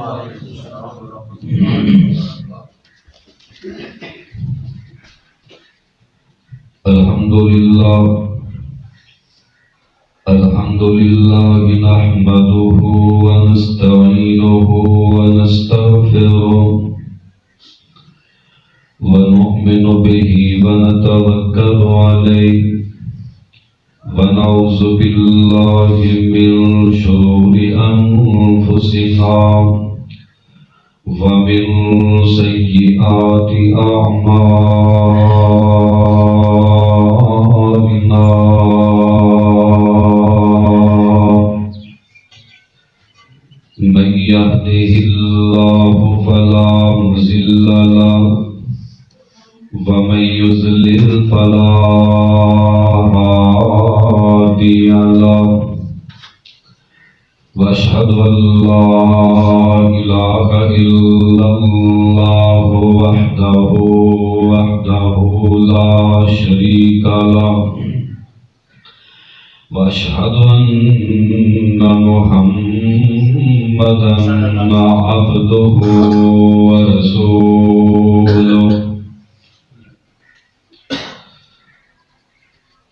الحمد لله نحمده ونستعينه ونستغفره ونؤمن به ونتوكل عليه ونعوذ بالله من شرور أنفسنا ومن سيئات أعمالنا من يهده الله فلا مضل له ومن يضلل فلا هادي له واشهد ان لا اله الا الله وحده لا شريك له واشهد ان محمدا عبده ورسوله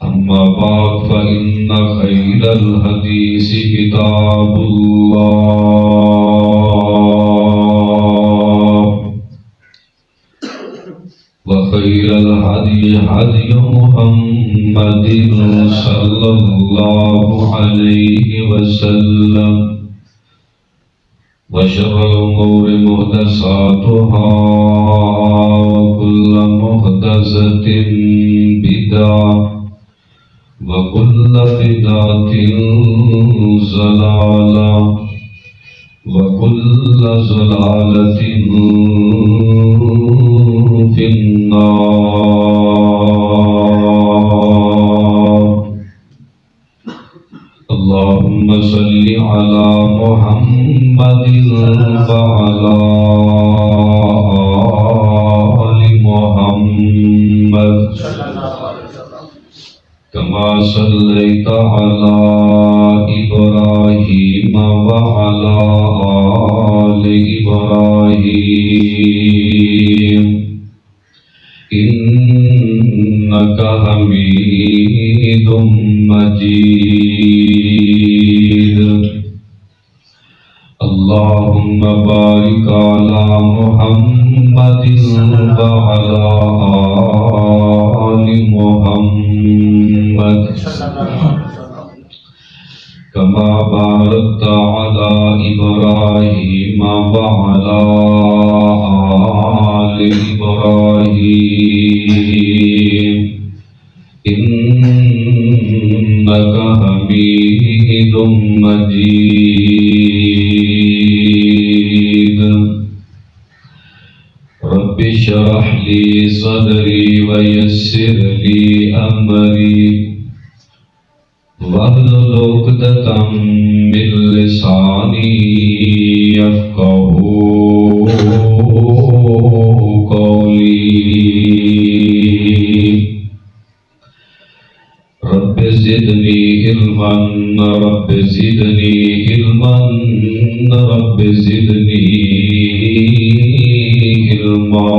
أما بعد فإن خير الحديث كتاب الله وخير الهدي هدي محمد صلى الله عليه وسلم وشر الأمور محدثاتها وكل محدثة بدعة وكل بدعة ضلالة وكل ضلالة في النار. اللهم صل على محمد وعلى آل محمد كما صليت على إبراهيم وعلى آل إبراهيم إنك حميد مجيد. اللهم بارك على محمد وعلى آل محمد كما باركت على إبراهيم وعلى آل إبراهيم إنك حميد مجيد. رب اشرح لي صدري ويسر لي أمري واحلل عقدة من لساني يفقهوا قولي. رب زدني علما رب زدني علما رب زدني علما.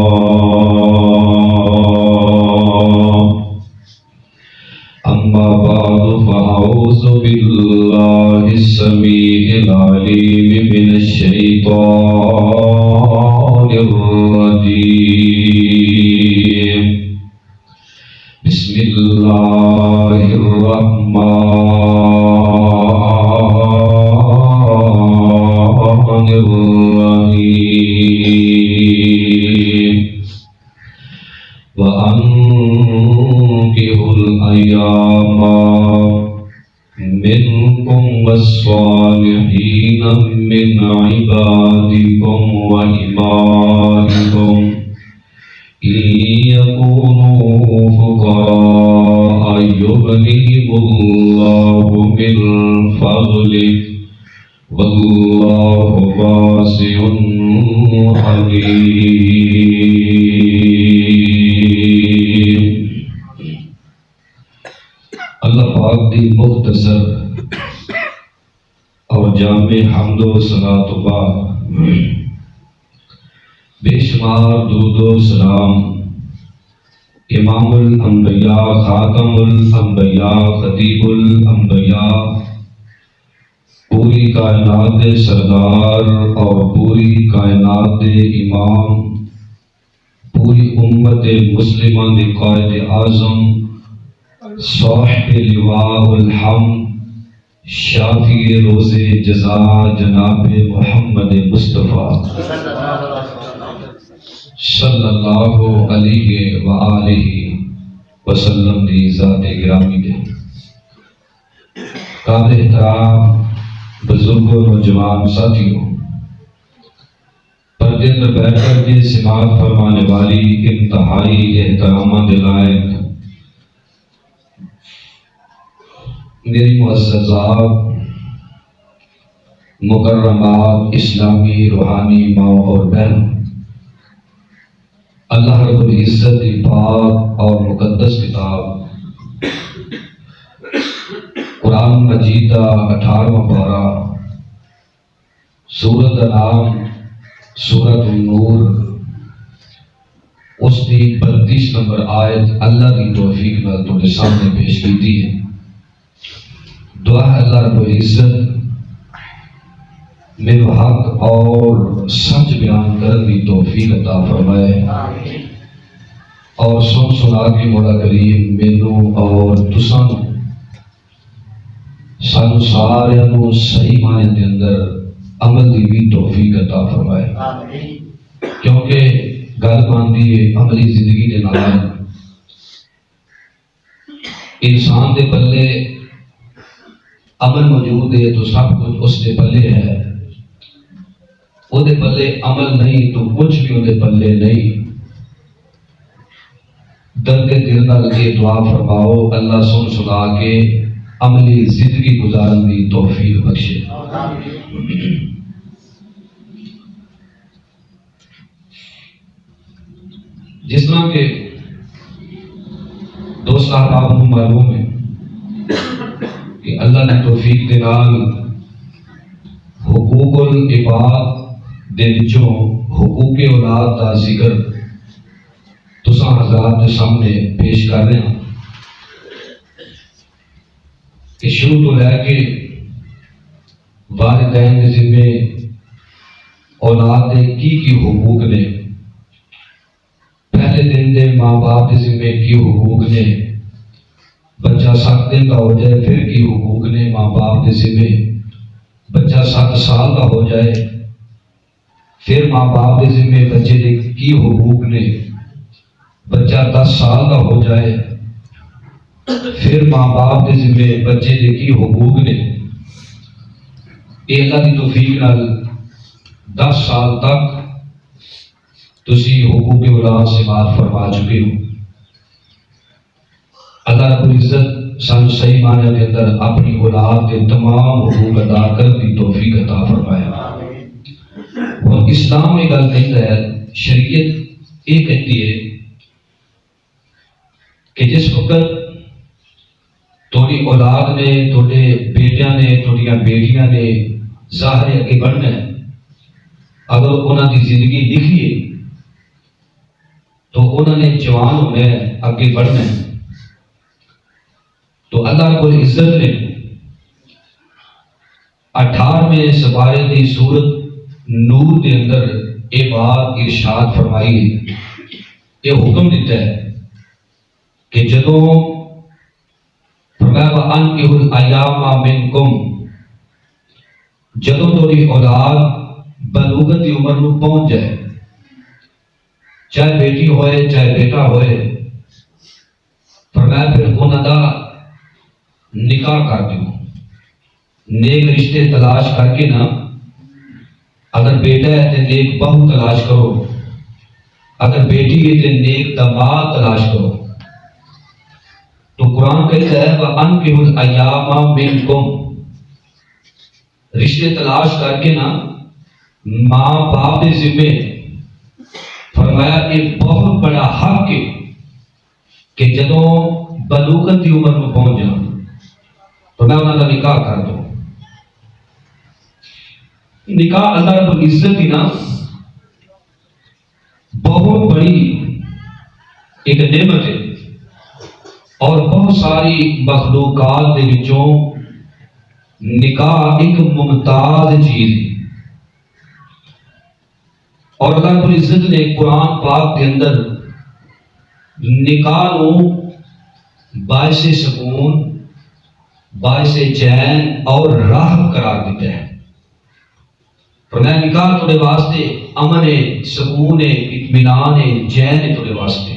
أما بعد فأعوذ بالله السميع العليم من الشيطان الرجيم. بسم الله الرحمن الرحيم. وأنكحوا الأيام منكم والصالحين من عبادكم وإمائكم إن يكونوا فقراء يغنيهم الله من فضله والله واسع عليم. اللہ پاک دی مختصر اور جامع حمد و صلاۃ و بعد، بے شمار درود و سلام امام الانبیاء، خاتم الانبیاء، خطیب الانبیاء، پوری کائنات دے سردار اور پوری کائنات دے امام، پوری امت مسلمہ دے قائد اعظم، صاحب لواء الحمد، شافی روز جزا جناب محمد مصطفیٰ صلی اللہ علیہ وآلہ وسلم دی ذات گرامی دے قابل احترام بزرگوں، نوجوان ساتھیوں، پردے میں بیٹھ کر کے سماعت فرمانے والی انتہائی احترام دلائق میری معززات، مکرمات، اسلامی روحانی ماں اور بہن، اللہ رب العزت کی پاک اور مقدس کتاب قرآن مجید کا 18واں پارہ، سورۃ انعام، سورۃ النور، اس کی 32 نمبر آیت اللہ کی توفیق نال تمہارے سامنے پیش کی ہے۔ دعا ہے اللہ رب العزت میرے حق اور سچ بیان کرنے کی توفیق عطا فرمائے، اور سن سنا کے مولا کریم مینوں اور تساں سانو سارے نو صحیح معنی دے اندر عمل دی بھی توفیق عطا فرمائے، کیونکہ گل بنتی ہے عملی زندگی دے نال انسان دے پلے عمل موجود ہے تو سب کچھ اس دے پلے ہے، وہ دے پلے عمل نہیں تو کچھ بھی وہ دے پلے نہیں۔ درد دل نال کے دعا فرماؤ اللہ سن سنا کے عملی زندگی گزارن دی توفیق بخشے۔ جس طرح کہ دوست احباب کو معلوم ہے کہ اللہ نے توفیق دے نال حقوق العباد دے وچوں حقوق اولاد دا ذکر تساں حضرات کے سامنے پیش کر رہے ہیں کہ شروع تو لے کے والدین کے ذمے اولاد دے کی حقوق نے، پہلے دن دے ماں باپ کے ذمے کی حقوق نے، بچہ 7 دن کا ہو جائے پھر کی حقوق نے ماں باپ کے ذمے، بچہ 7 سال کا ہو جائے پھر ماں باپ کے ذمے بچے کے کی حقوق نے، بچہ 10 سال کا ہو جائے پھر ماں باپ کے ذمے بچے کے کی حقوق نے۔ اللہ کی توفیق نال 10 سال تک تسی حقوق اولاد سے بات فرما چکے ہو۔ اللہ رب العزت سانو صحیح معنی کے اندر اپنی اولاد کے تمام حقوق ادا کرنے کی توفیق عطا فرمائے۔ اور اسلام میں گل کہتا ہے، شریعت یہ کہتی ہے کہ جس وقت تھوڑی اولاد نے، تھوڑے بیٹیاں نے، تھوڑیاں بیٹیاں نے ظاہر اگے بڑھنا ہے، اگر انہوں کی زندگی لکھی ہے تو انہوں نے جوان ہونا ہے، اگے بڑھنا ہے، تو اللہ رب العزت نے 18ویں سپارے کی سورت نور کے اندر یہ بات ارشاد فرمائی ہے، یہ حکم دیتا ہے کہ جدوں فرمایا وَأَنكِحُوا الْأَيَامَ مِنكُمْ، جدوں تھوڑی اولاد بلوغت کی عمر میں پہنچ جائے، چاہے بیٹی ہوئے چاہے بیٹا ہوئے، فرمایا پھر انہاں دا نکاح کر دیو، نیک رشتے تلاش کر کے نا، اگر بیٹا ہے تو نیک بہو تلاش کرو، اگر بیٹی ہے تو نیک داماد تلاش کرو۔ تو قرآن کہتا ہے وَأَنكِحُوا الْأَيَامَ مِنكُمْ، رشتے تلاش کر کے نا ماں باپ کے ذمے، فرمایا ایک بہت بڑا حق ہے کہ جدوں بلوغت کی عمر میں پہنچ جانا تو میں انہوں کا نکاح کر دوں۔ نکاح اللہ رب العزت کی نا بہت بڑی ایک نعمت ہے، اور بہت ساری مخلوقات دے وچوں نکاح ایک ممتاز چیز ہے، اور اللہ رب العزت نے قرآن پاک کے اندر نکاح کو باعث سکون، باعث چین اور راحت قرار دیتا ہے۔ فرمایا نکاح تھوڑے واسطے امن ہے، سکون ہے، اطمینان ہے، چین ہے تھوڑے واسطے،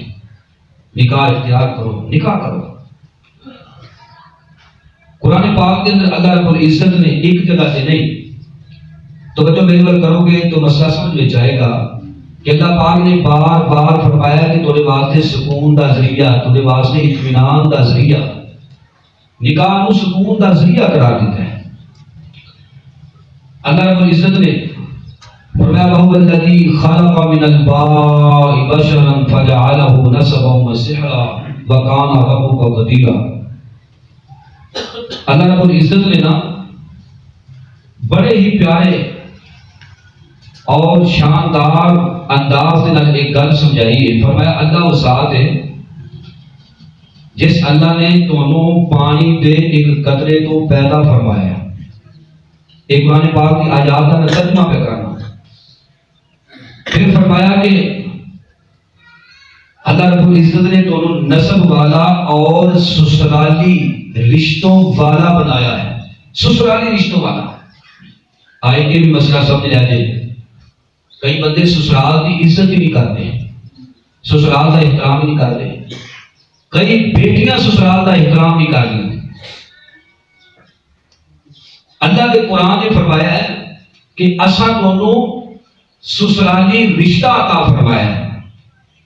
نکاح اختیار کرو، نکاح کرو۔ قرآن پاک کے اندر اللہ رب العزت نے ایک جگہ سے نہیں، تو بچوں میرے بل کرو گے تو مسئلہ سمجھ میں جائے گا کہ اللہ پاک نے بار بار فرمایا کہ تھوڑے واسطے سکون دا ذریعہ، تھوڑے واسطے اطمینان دا ذریعہ، نکاح کو سکون دا ذریعہ قرار دیتا ہے۔ اللہ رب العزت نے فرمایا وَهُوَ الَّذِي خَلَقَ مِنَ الْمَاءِ بَشَرًا فَجَعَلَهُ نَسَبًا وَصِهْرًا وَكَانَ رَبُّكَ قَدِيرًا۔ اللہ رب العزت نے نا بڑے ہی پیارے اور شاندار انداز سے ایک گل سمجھائی ہے۔ فرمایا اللہ وہ ذات ہے جس اللہ نے دونوں پانی دے ایک قطرے کو پیدا فرمایا۔ ایک قرآن پاک کی آیات کا ترجمہ پہ کرنا، پھر فرمایا کہ اللہ رب العزت نے دونوں نسب والا اور سسرالی رشتوں والا بنایا ہے۔ سسرالی رشتوں والا آئے کہ مسئلہ سمجھ لیا جائے۔ کئی بندے سسرال کی عزت ہی نہیں کرتے، سسرال کا احترام نہیں کرتے، کئی بیٹیاں سسرال کا احترام نہیں کرتی۔ اللہ کے قرآن نے فرمایا ہے کہ اساں دونوں سسرالی رشتہ عطا فرمایا ہے،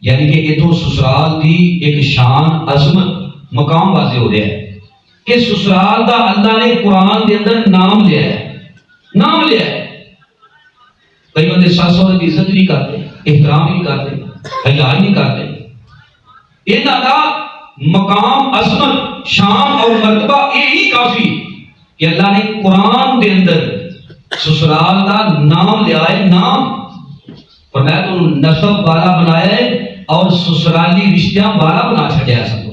یعنی کہ یہ تو سسرال کی ایک شان، عظمت، مقام واضح ہو رہا ہے کہ سسرال دا اللہ نے قرآن کے اندر نام لیا ہے، نام لیا ہے۔ کئی بندے ساس سہرے کی عزت نہیں کرتے، احترام نہیں کرتے، حیا نہیں کرتے۔ انہاں دا مقام، عظمت، شان اور مرتبہ یہی کافی کہ اللہ نے قرآن کے اندر سسرال کا نام لیا ہے، نام فرمایا تو نسب والا بنایا ہے اور سسرالی رشتہ والا بنا چھڑیا ہے۔ سب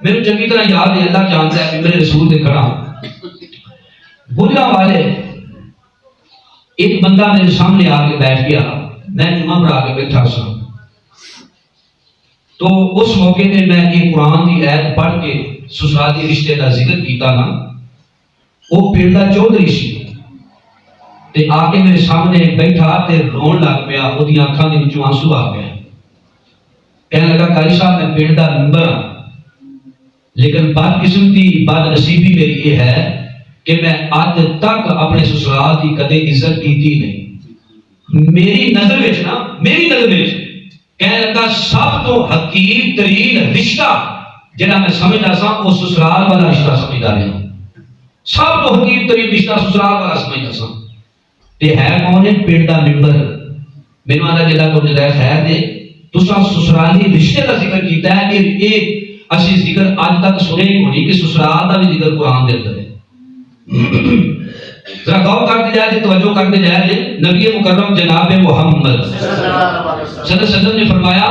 میرے چنگی طرح یاد ہے، اللہ جانتا ہے کہ میرے رسول سے کھڑا بلّا والے ایک بندہ میرے سامنے آ کے بیٹھ گیا، میں جمعہ پڑھا کے بیٹھا سا، تو اس موقع پہ میں یہ قرآن کی آیت پڑھ کے سسرالی رشتے کا ذکر کیتا نا، وہ پنڈ دا چودھری سی تے آ کے میرے سامنے بیٹھا تے رون لگ پیا، اودی اکھاں دے وچوں آنسو آ گئے، کہنے لگا قاری صاحب میں پنڈ دا ممبر ہاں، لیکن بد قسمتی، بد نصیبی میری یہ ہے کہ میں آج تک اپنے سسرال کی کدے عزت کیتی نہیں۔ میری نظر وچ نا، میری نظر وچ کہنے لگا سب تو حقیر ترین رشتہ جہاں میں سمجھتا سا وہ سسرال والا رشتہ سمجھتا رہا، سب تو حقیر ترین رشتہ سسرال والا سمجھتا سا۔ تے ہے کون ہے؟ پنڈ دا ممبر۔ مینوں آندا جلا تو جزائے خیر دے، تساں سسرالی رشتے کا ذکر کیتا ہے کہ یہ اسی ذکر اج تک سنے ہی ہونی کہ سسرال کا بھی ذکر قرآن دے اندر ہے۔ ذرا غور کرتے جائے، توجہ کرتے جائے، نبی مکرم جناب محمد صلی اللہ علیہ وسلم نے فرمایا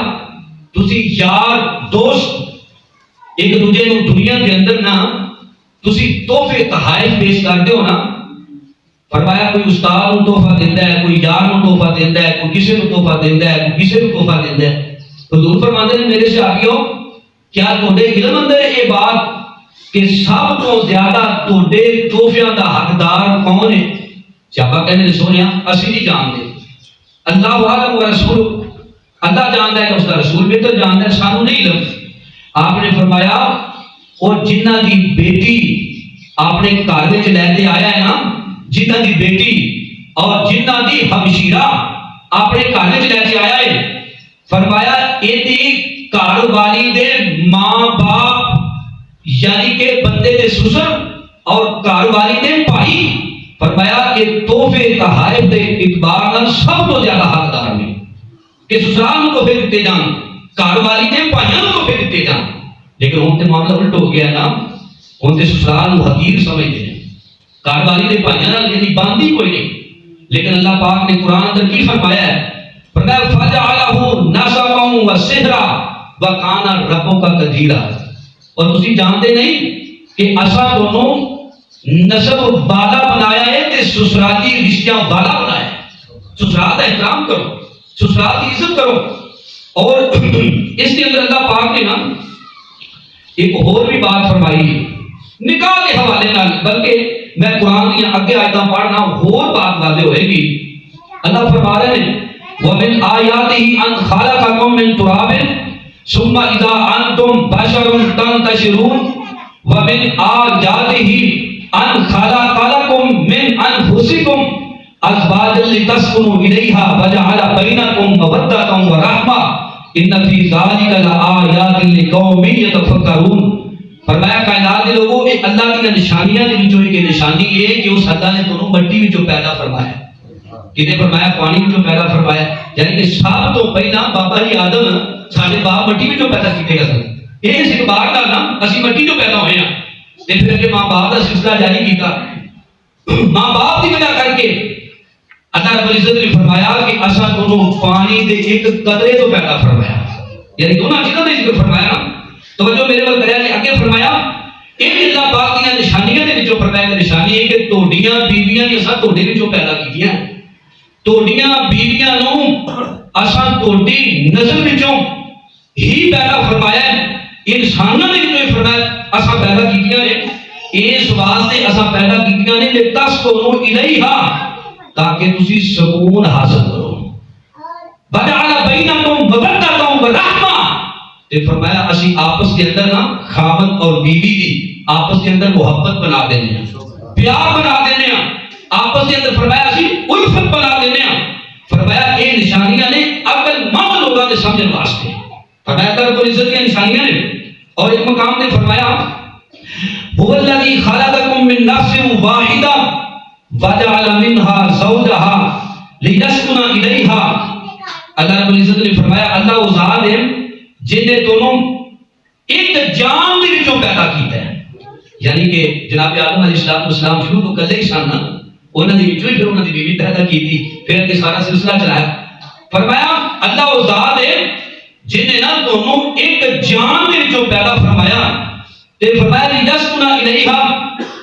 تسی یار دوست ایک دوجے نو دنیا کے اندر نا تسی تحفے تحائف پیش کرتے ہو نا، فرمایا کوئی استاد نو تحفہ دیتا ہے، کوئی یار نو تحفہ دیتا ہے، کوئی کسی نو تحفہ دیتا ہے، کوئی کسی نو تحفہ دیتا ہے۔ حضور فرماتے ہیں میرے صحابیوں کیا تھوڑے علم اندر یہ بات کہ سب تو زیادہ تھوڑے تحفیاں دا حقدار کون ہے؟ صحابہ کہنے نے سونیا اسی نہیں جانتے، اللہ عالم و رسول، اللہ جانتا ہے کہ اس کا رسول بہتر جانتا ہے، سانو نہیں علم۔ آپ نے فرمایا اور جنہ دی بیٹی آپ نے گھر وچ لے کے آیا ہے نا، جنہ دی بیٹی اور جنہ دی ہمشیرہ آپ نے گھر وچ لے کے آیا ہے، فرمایا ایدی گھر والی دے ماں باپ یعنی کہ بندے دے سسر اور گھر والی دے بھائی، فرمایا کہ تحفے تحائف دے اعتبار نال سب تو زیادہ حقدار نے کہ سسرال نو تحفے دیتے جان، گھر والی دے بھائیاں نو تحفے دیتے جان۔ لیکن ہن تے معاملہ الٹ ہو گیا نا، ہن تے سسرال نو حقیر سمجھدے ہیں، کاروباری دے بھائیاں نال یعنی باندھی کوئی نہیں، لیکن اللہ پاک نے قرآن اندر کی فرمایا ہے؟ فرمایا فَجَعَلَهُ نَسَبًا وَسِحْرًا وَكَانَ رَبُّكَ قَدِيرًا۔ اور تسی جانتے نہیں کہ اساں دونوں نسب بالا بنایا ہے تے سسرالی رشتہ بالا بنایا ہے۔ سسرال کا احترام کرو، سسرال کی عزت کرو۔ اور اس کے اندر اللہ پاک نے نا ایک اور بھی بات فرمائی ہے نکاح کے حوالے نال، بلکہ میں قرآن کی اگے آیتاں پڑھنا اور بات واضح ہوئے گی۔ اللہ فرما رہے ہیں وَمِنْ آيَاتِهِ أَنْ خَلَقَكُم مِّن تُرَابٍ ثُمَّ إِذَا أَنْتُمْ بَشَرٌ تَنْتَشِرُونَ وَمِنْ آيَاتِهِ أَنْ خَلَقَ لَكُم مِّنْ أَنفُسِكُمْ أَزْوَاجًا لِتَسْكُنُوا إِلَيْهَا وَجَعَلَ بَيْنَكُم مَّوَدَّةً وَرَحْمَةً إِنَّ فِي ذَلِكَ لَآيَاتٍ لِقَوْمٍ يَتَفَكَّرُونَ۔ فرمایا کائنات کے لوگوں یہ اللہ کی نشانیاں دی وچوں ایک نشانی یہ کہ اس اللہ نے تانوں مٹی وچوں پیدا فرمایا، کتے فرمایا پانی وچوں پیدا فرمایا، یعنی کہ سب تو پہلا بابا جی آدم سارے باپ مٹی وچوں پیدا کیتے گئے سن۔ یہ اس اعتبار نال نا اسی مٹی چوں پیدا ہوئے ہیں تے پھر اگے ماں باپ دا سلسلہ جاری کیتا، ماں باپ کی وجہ کر کے اللہ رب العزت نے فرمایا کہ اساں دونوں پانی دے ایک قطرے تو پیدا فرمایا، یعنی دونوں چیزاں دا ذکر فرمایا نا۔ توجہ میرے ول کریا کہ اگے فرمایا ایک اللہ پاک دی نشانیاں دے وچوں فرمایا کہ نشانی ہے کہ توڑیاں بیویاں دی اساں توڑے وچوں پیدا کیتیاں، توڑیاں بیویاں نوں اساں توڑی نسل وچوں ہی پیدا فرمایا ہے، انساناں دے وچوں فرمایا اساں پیدا کیتیاں نے، اس واسطے اساں پیدا کیتیاں نے لتسکنوا الیہا تاکہ تسی سکون حاصل کرو، وجعل بینکم مودۃ ورحمہ، تے فرمایا اسی آپس کے اندر نا خاوند اور بیوی دی آپس کے اندر محبت بنا دینے ہیں، پیار بنا دینے ہیں، آپس کے اندر فرمایا اسی الفت بنا دینے ہیں۔ فرمایا یہ نشانیاں نے عقل مند لوگوں کے سمجھنے واسطے، فرمایا رب العزت کی نشانیاں نے۔ اور ایک مقام نے فرمایا هو الذی خلقکم من نفس واحدہ وجعل منها زوجها لیسکن الیہا۔ اللہ رب العزت نے فرمایا اللہ وہ ذات ہے جن نے دونوں ایک جان دے وچوں پیدا کیتا ہے، یعنی کہ جناب آدم علیہ السلام شروع تو کلے ہی سن، انہاں دی وچوں پھر انہاں دی بیوی پیدا کیتی، پھر کہ سارا سلسلہ چلایا۔ فرمایا اللہ وہ ذات ہے جن نے نا دونوں ایک جان دے وچوں پیدا فرمایا، تے فرمایا لیسکن الیہا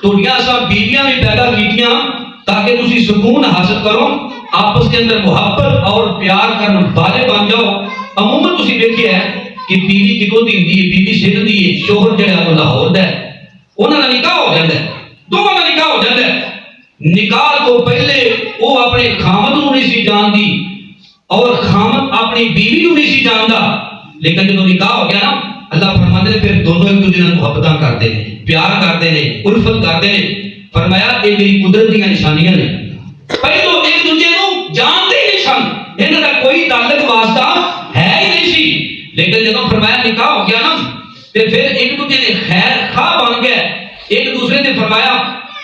توڑیاں سا بیویاں بھی پیدا کیتیاں تاکہ تسی سکون حاصل کرو، آپس کے اندر محبت اور پیار کرنے والے بن جاؤ۔ عموماً تسی دیکھیا ہے کہ بیوی کتوں دی ہے، بیوی سندھ دی ہے، شوہر جڑا وہ لاہور دا ہے، انہاں دا نکاح ہو جاندا ہے، دونوں دا نکاح ہو جاندا ہے۔ نکاح تو پہلے وہ اپنے خامد نوں نہیں سی جاندی اور خامد اپنی بیوی نوں نہیں سی جاندا، لیکن جب نکاح ہو گیا نا اللہ فرماتے ہیں پھر دونوں ایک دوسرے نال محبتاں کرتے ہیں، پیار کرتے ہیں، الفت کرتے ہیں۔ فرمایا یہ میری قدرت دی نشانیاں نے، پہلو ایک دوسرے نوں جانتے ہی نہیں سن، انہاں دا کوئی تعلق واسطہ ہے ہی نہیں سی، لیکن جب فرمایا نکاح ہو گیا نا تے پھر ایک دوسرے نے خیر خواہ بن گئے، ایک دوسرے نے فرمایا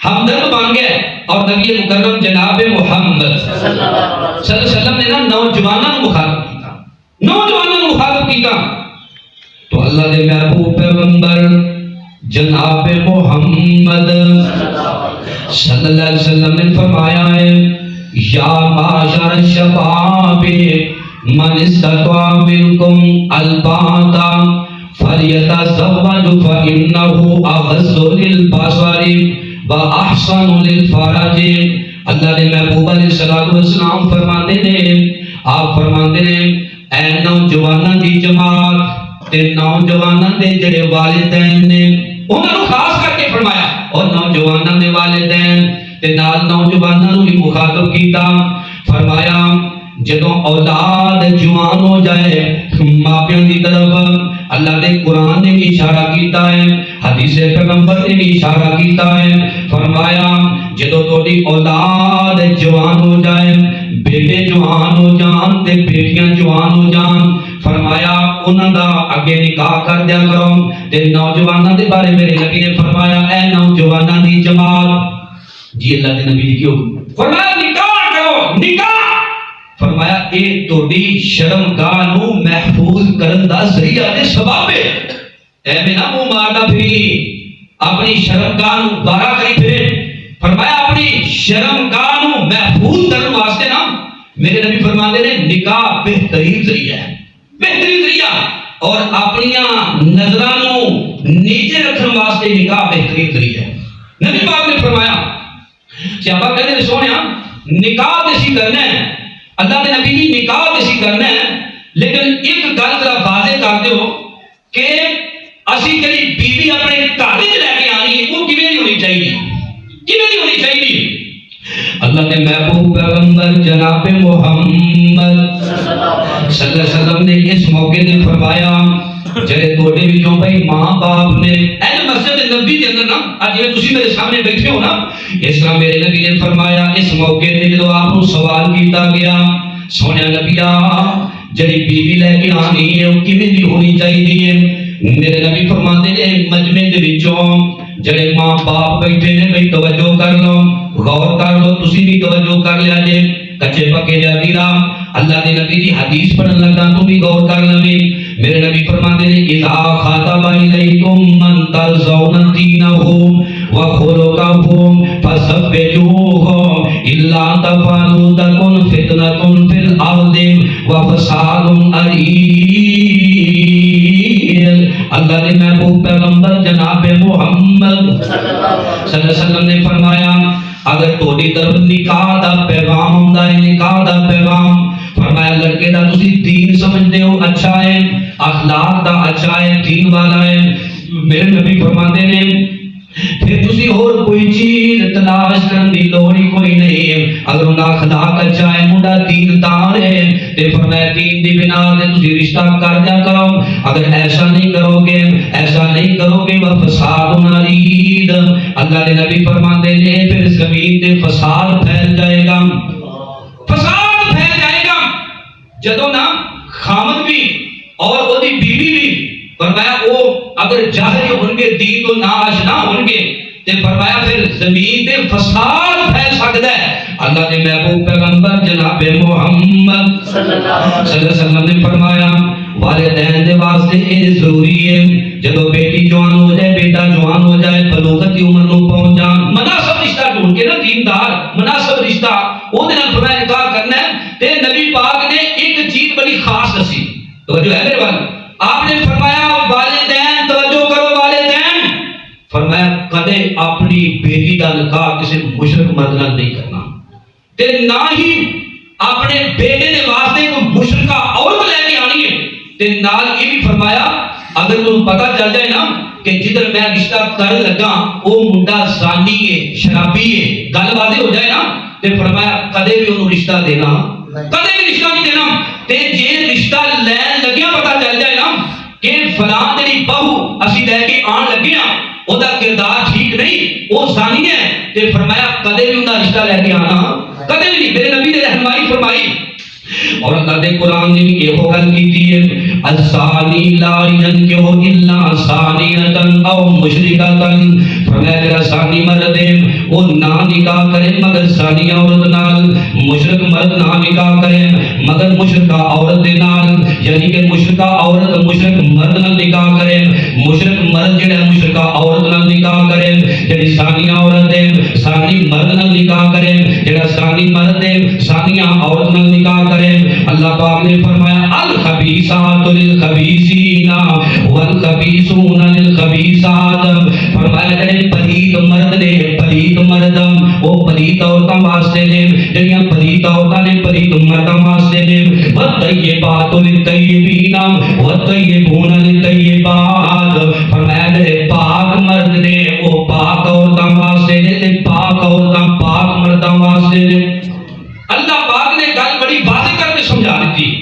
ہمدرد بن گئے۔ اور نبی مکرم جناب محمد صلی اللہ علیہ وسلم نے نا نوجوانوں کو مخاطب کیتا، نوجوانوں کو مخاطب کیتا تو اللہ دے محبوب پیغمبر جناب محمد صلی اللہ علیہ وسلم نے فرمایا ہے یا معاشر الشباب من استطاع منکم الباءۃ فلیتزوج فإنہ اغض للبصر واحسن للفرج۔ اللہ نے محبوب علیہ السلام فرماتے ہیں، آپ فرماتے ہیں اے نوجواناں دی جماعت تے نوجواناں دے جڑے والدین نے انہاں نوں خاص کر کے فرمایا، اور نوجواناں دے والدین تے نال نوجواناں نوں بھی مخاطب کیتا۔ فرمایا جدوں اولاد جوان ہو جائے ماپیاں دی طرف اللہ نے قرآن نے بھی اشارہ کیتا ہے، حدیث پیغمبر نے بھی اشارہ کیتا ہے۔ فرمایا جدوں تہاڈی اولاد جوان ہو جائے، بیٹے جوان ہو جان تے بیٹیاں جوان ہو جان، فرمایا انہاں دا اگے نکاح کر دیا کرو۔ تے نوجواناں دے بارے میرے نبی نے فرمایا اے نوجواناں دی جماعت، جی اللہ دے نبی دی کیوں فرمایا نکاح کرو، نکاح فرمایا اے تہاڈی شرمگاہ نو محفوظ کرن دا ذریعہ تے سبب ہے، ایویں نہ منہ مارنا پھری اپنی شرمگاہ نو بارا کری پھرے۔ فرمایا اپنی شرمگاہ نو محفوظ کرنے واسطے نا میرے نبی فرماتے نے نکاح بہترین ذریعہ ہے، بہترین ذریعہ، اور اپنی نظراں نو نیچے رکھنے واسطے نکاح بہترین ذریعہ ہے۔ نبی پاک نے فرمایا صحابہ کہتے ہیں سونیا نکاح تسی کرنا ہے، اللہ کے نبی جی نکاح تسی کرنا ہے، لیکن ایک گل ذرا واضح کر دیو کہ اسی جڑی بیوی اپنے گھر وچ لے کے آنی ہے وہ کیویں دی ہونی چاہیے، کیویں دی ہونی چاہیے؟ اللہ کے محبوب پیغمبر جناب محمد صلی اللہ علیہ وسلم نے اس موقع تے فرمایا جڑے توڑے وچوں بھائی ماں باپ نے اے مسجد نبی دے اندر نا اج جے تسی میرے سامنے بیٹھے ہو نا اس طرح میرے نبی نے فرمایا اس موقع تے جدوں آپ نو سوال کیتا گیا سونیا نبیا جڑی بیوی لے کے آنی ہے وہ کیویں دی ہونی چاہیے؟ میرے نبی فرماتے ہیں مجمع دے وچوں جڑے ماں باپ بیٹھے نے بھئی توجہ کر لو، غور کر لو، تسی بھی توجہ کر لیا جے کچے پکے جا ویرا اللہ دے نبی دی حدیث پڑھن لگا تو بھی غور کر لویں۔ میرے نبی فرماتے ہیں اذا خاطب الیکم من ترضون دینہ وخلقہ فزوجوہ الا تفعلوا تکن فتنۃ فی الارض وفساد عریض۔ اللہ نے محبوب پیغمبر جناب محمد صلی اللہ علیہ وسلم نے فرمایا اگر تھوڑی طرف نکاح دا پیغام ہوندا ہے، نکاح دا پیغام فرمایا لڑکے دا تسی دین سمجھدے ہو اچھا ہے، اخلاق دا اچھا ہے، دین والا ہے، میرے نبی فرماتے ہیں پھر تسی اور کوئی چیز تلاش کرن دی لوڑ ہی کوئی نہیں ہے۔ اگر ان اخلاق اچھا ہے، منڈا دین دار ہے تے فرمایا دین دی بنا تے تسی رشتہ کر دیا کرو، اگر ایسا نہیں کرو گے، ایسا نہیں کرو گے وفساد عریض، اللہ کے نبی فرماتے ہیں پھر زمین تے فساد پھیل جائے گا، فساد پھیل جائے گا۔ جدوں نا خامد بھی اور وہ دی بیوی بھی فرمایا وہ اگر جاہل ہون گے، دین کو نا آشنا ہون گے تے فرمایا پھر زمین تے فساد پھیل سکتا ہے۔ اللہ کے محبوب پیغمبر جناب محمد صلی اللہ علیہ وسلم نے فرمایا والدین دے واسطے یہ ضروری ہے جدو بیٹی جوان ہو جائے، بیٹا جوان ہو جائے، بلوغت کی عمر نو پہنچ جان، مناسب رشتہ ڈھونڈ کے نا دیندار مناسب رشتہ وہ دے نال فرمایا نکاح کرنا ہے۔ تے نبی پاک نے ایک چیز بڑی خاص دسی، توجہ ہے میرے والے، آپ نے فرمایا والدین توجہ کرو، والدین فرمایا کدے اپنی بیٹی دا نکاح کسی مشرک مرد نال نہیں کرنا، تے نہ ہی اپنے بیٹے دے واسطے کوئی مشرکہ عورت لے کے آنی ہے، تے نال یہ بھی فرمایا اگر تمہیں پتہ چل جائے نا کہ جدھر میں رشتہ کر لگا وہ منڈا زانی ہے، شرابی ہے، گل واضح ہو جائے نا تے فرمایا کدے بھی انہوں رشتہ دینا، کدے بھی رشتہ نہیں دینا۔ تے جے رشتہ لین لگیا پتہ چل جائے نا کہ فلاں تیری بہو اسی لے کے آن لگے ہاں او دا کردار ٹھیک نہیں، وہ زانی ہے، تے فرمایا کدے بھی انہاں رشتہ لے کے آنا کدے بھی نہیں۔ میرے نبی نے رہنمائی فرمائی اور اللہ دے قرآن نے بھی یہ گل کیتی ہے الزانی لا ينكح الا ثانیۃ او مشرکۃ، فرمایا جڑا ثانی مرد ہے وہ نہ نکاح کرے مگر ثانی عورت نال، مشرک مرد نہ نکاح کرے مگر مشرکہ عورت دے نال، یعنی کہ مشرکہ عورت مشرک مرد نال نکاح کرے، مشرک مرد جڑا مشرکہ عورت نال نکاح کرے، جڑی ثانی عورت ہے ثانی مرد نال نکاح کرے، جڑا ثانی مرد ہے ثانی عورت نال نکاح کرے۔ اللہ پاک نے فرمایا الخبیثات للخبیثین والخبیثون للخبیثات، فرمایا جڑے پلیت مرد نے پلیت مرد وہ پلیت عورتاں واسطے نے، جڑیاں پلیت عورتاں نے پلیت مرداں واسطے نے، والطیبات للطیبین والطیبون للطیبات، فرمایا جڑے پاک مرد نے وہ پاک عورتاں واسطے نے تے پاک عورتاں پاک مرداں واسطے نے۔ اللہ پاک نے گل بڑی واضح کر کے سمجھا دیتی،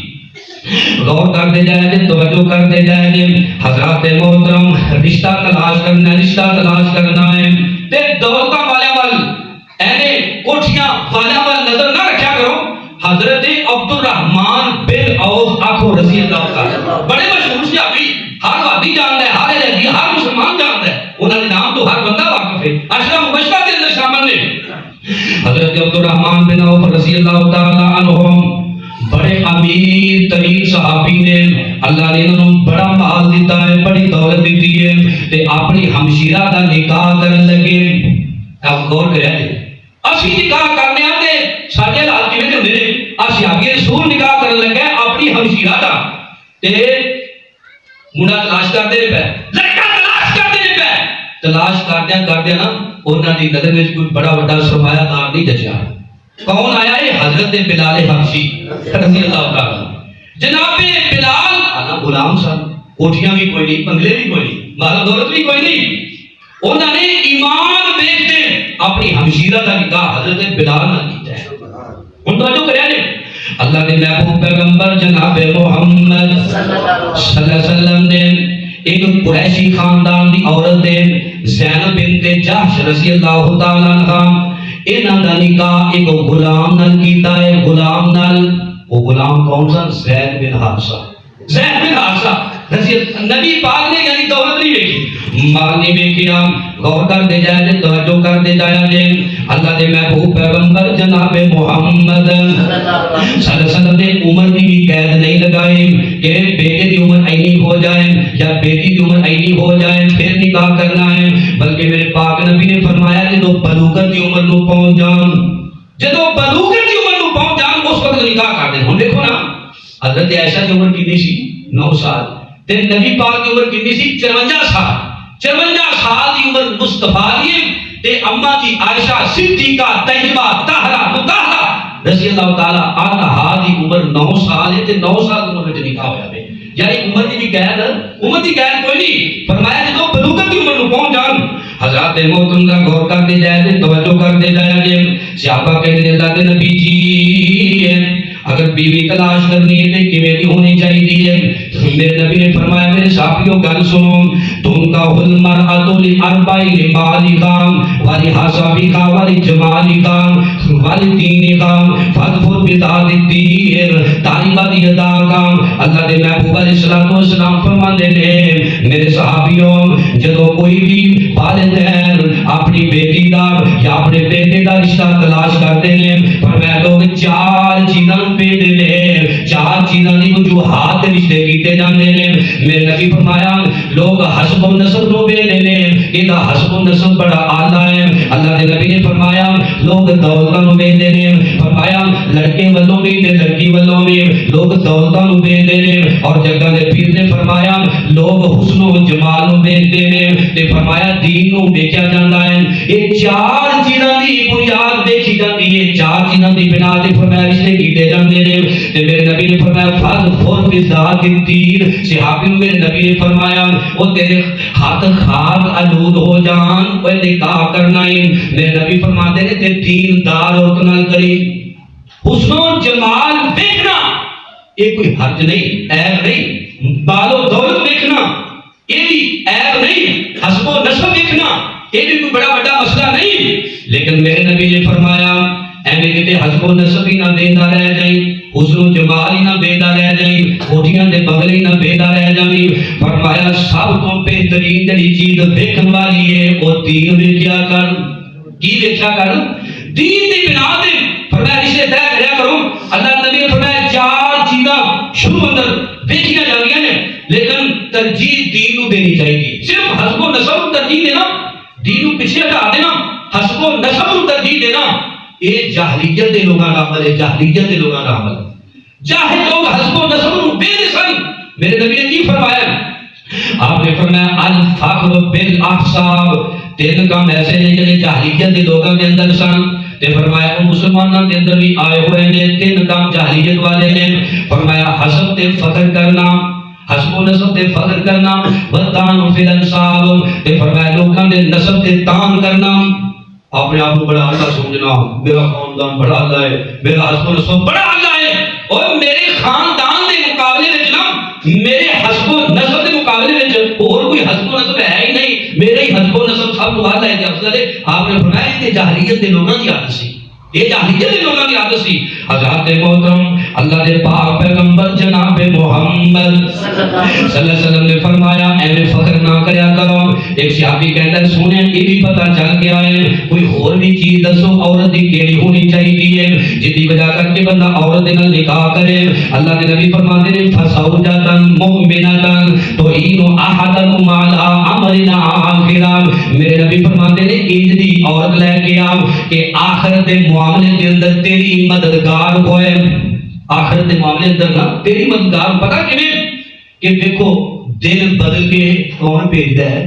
غور کرتے جائے جے، توجہ کرتے جائے جے۔ حضرات محترم رشتہ تلاش کرنا، رشتہ تلاش کرنا ہے تے دولتاں والے وال اینے کوٹھیاں والے وال نظر نہ رکھیا کرو۔ حضرت عبد الرحمن بن عوف آکھو رضی اللہ تعالی بڑے مشہور صحابی، ہر وادی جاندا ہے، ہر عربی ہر مسلمان جاندا ہے، انہاں دے نام تو ہر بندہ واقف ہے، عشرہ مبشرہ دے اندر شامل نے۔ حضرت عبد الرحمن بن عوف رضی اللہ تعالی عنہ بڑے امیر ترین صحابی نے، اللہ نے انہوں بڑا مال دیتا ہے، بڑی دولت دیتی ہے تے اپنی ہمشیرہ دا نکاح کرن لگے۔ آپ غور کریں اسی نکاح کرنے آتے ساڈے حالات کیویں دے ہوندے نے صحابی رسول نکاح کرن لگا اپنی ہمشیرہ دا تے منڈا تلاش کرتے رہے پے لڑکا تلاش کرتے رہے پے تلاش کردیا نا انہاں دی نظر وچ کوئی بڑا بڑا سرمایہ دار نہیں جچیا کون آیا ہے حضرت بلال حبشی رضی اللہ تعالی جناب بلال انا غلام سن کوٹھیاں بھی کوئی نہیں بنگلے بھی کوئی نہیں مال دولت بھی کوئی نہیں انہوں نے ایمان بیچتے اپنی ہمشیرہ کا نکاح حضرت بلال نہ کیتا ہے ان توجہ کریا نے اللہ کے محبوب پیغمبر جناب محمد صلی اللہ علیہ وسلم نے ایک قریشی خاندان دی عورت دے زینب بنت جحش رضی اللہ تعالی عنہا انہاں دا نکاح ایک غلام نال کیتا ہے غلام نال وہ غلام کون سا زید بن حارثہ زید بن حارثہ نبی پاک نے یعنی دولت نہیں دیکھی مال نہیں دیکھیا غور کر دے جائے توجہ کر دے جایا جے اللہ دے محبوب پیغمبر جناب محمد صلی اللہ علیہ وسلم نے عمر کی بھی قید نہیں لگائی کہ بیٹے کی عمر اینی ہو جائے یا بیٹی کی عمر اینی ہو جائے پھر نکاح کرنا ہے بلکہ میرے پاک نبی نے فرمایا کہ تو بلوغت کی عمر نو پہنچ جان جدو بلوغت کی عمر نو پہنچ جان اس وقت نکاح کر دیں ہم دیکھو نا حضرت عائشہ کی عمر کتنی سی 9 سال تے نبی پاک کی عمر کتنی سی 54 سال 54 سال کی عمر مصطفیٰ دی تے اماں کی عائشہ صدیقہ طیبہ طاہرہ مطہرہ رضی اللہ تعالی عنہا دی عمر 9 سال ہے تے 9 سال کی عمر وچ نکاح ہویا ہے یعنی عمر کی قید کوئی نہیں فرمایا جدو بلوغت کی عمر نو پہنچ جان حضرات محترم کا غور کر دے جائے تے توجہ کر دے جائے صحابہ کہتے ہیں اللہ کے نبی جی اگر بیوی تلاش کرنی ہے تو کیویں دی ہونی چاہیے میرے نبی نے فرمایا میرے ساتھیوں گل سنو تم کا المرأۃ لاربع لمالها ولحسبها ولجمالها ولدينها فاظفر بذات الدين تربت يداك اللہ دے محبوب علیہ الصلوۃ والسلام فرماتے ہیں میرے صحابیوں جدو کوئی بھی والدین اپنی بیٹی دا یا اپنے بیٹے دا رشتہ تلاش کرتے ہیں فرمایا لوگ 4 چیزاں پہ دے 4 چیزاں دی وجوہات رشتے کیتے جاندے نے میرے نبی فرمایا لوگ حسب النسب نو بے نے ادا حسب النسب بڑا اعلی ہے اللہ کے نبی نے فرمایا لوگ دولت نو بے نے فرمایا لڑکے والوں بھی تے لڑکی والوں بھی لوگ دولت نو بے نے اور جگہ دے پیر نے فرمایا لوگ حسن و جمال نو بیچتے نے تے فرمایا دین نو بیچا جاندا ہے یہ 4 چیزاں دی بنیاد دیکھی جاتی ہے 4 چیزاں دی بنا تے فرمایا رشتے کیتے جاندے نے تے میرے نبی نے فرمایا فاظفر بذات الدین صحابی نے میرے نبی نے فرمایا وہ تیرے ہاتھ خاک آلود ہو جان وہ نکاح کرنا ہے میرے نبی فرماتے ہیں تے دیندار عورت نال کری حسن و جمال دیکھنا یہ کوئی حرج نہیں عیب نہیں بال و دولت دیکھنا یہ بھی عیب نہیں حسب و نسب دیکھنا یہ بھی کوئی بڑا بڑا مسئلہ نہیں لیکن میرے نبی نے فرمایا ایویں کتے حسب و نسب ہی نہ بیندا رہ جائیں حسن و جمال ہی نہ بیندا رہ جائیں کوٹھیاں دے بنگلے ہی نہ بیندا رہ جائیں فرمایا سب تو بہترین جڑی چیز دیکھن والی ہے وہ دین ویکھیا کر کی ویکھیا کر دین دی بنا تے فرمایا رشتے طے کریا کرو اللہ نبی نے فرمایا 4 چیزاں شروع اندر ویکھیاں جاندیاں نے لیکن ترجیح دین نو دینی چاہیے صرف حسب و نسب ترجیح دینا دین نو پیچھے ہٹا دینا حسب و نسب نو ترجیح دینا یہ جاہلیت دے لوگاں دا عمل ہے جاہلیت دے لوگاں دا عمل جاہل لوگ حسب و نسب نو بے سن میرے نبی نے کی فرمایا آپ نے فرمایا الفخر بالاحساب 3 کام ایسے ہیں جنہیں جاہلیت دے لوگاں دے اندر سن تے فرمایا وہ مسلمانوں کے اندر بھی آئے ہوئے نے 3 کام جاہلیت والے نے فرمایا حسب تے فخر کرنا حسب و نسب تے فخر کرنا وطان فی الانساب تے فرمایا لوگاں دے نسب تے تان کرنا اپنے آپ کو بڑا اللہ سمجھنا میرا خاندان بڑا اللہ ہے میرا حسب و نسب بڑا اللہ ہے اور میرے خاندان دے مقابلے وچ نا میرے حسب و نسب دے مقابلے وچ اور کوئی حسب و نسب ہے ہی نہیں میرے ہی حسب و نسب سب تو اعلی ہے افضل ہے آپ نے فرمایا کہ جاہلیت دے لوگاں دی عادت سی یہ جاہلیت دے لوگاں دی عادت سی. حضرات محترم اللہ دے پاک پیغمبر جناب محمد صلی اللہ علیہ وسلم نے فرمایا ایویں فخر نہ کریا کرو. ایک صحابی کہتا ہے سونے یہ بھی پتہ چل گیا ہے کوئی اور بھی چیز دسو عورت دی کیڑی ہونی چاہیے جس دی وجہ کر کے بندہ عورت دے نال نکاح کرے. اللہ کے نبی فرماتے ہیں فزوجۃ مؤمنۃ تعین احدکم علی امرنا آخرہ. میرے نبی فرماتے ہیں انج دی عورت لے کے آ کہ آخرت دے معاملے دے اندر تیری مددگار ہوئے. آخرت دے معاملے اندر نا تیری مددگار پتہ کیویں کہ دیکھو دن بدل کے کون بھیجتا ہے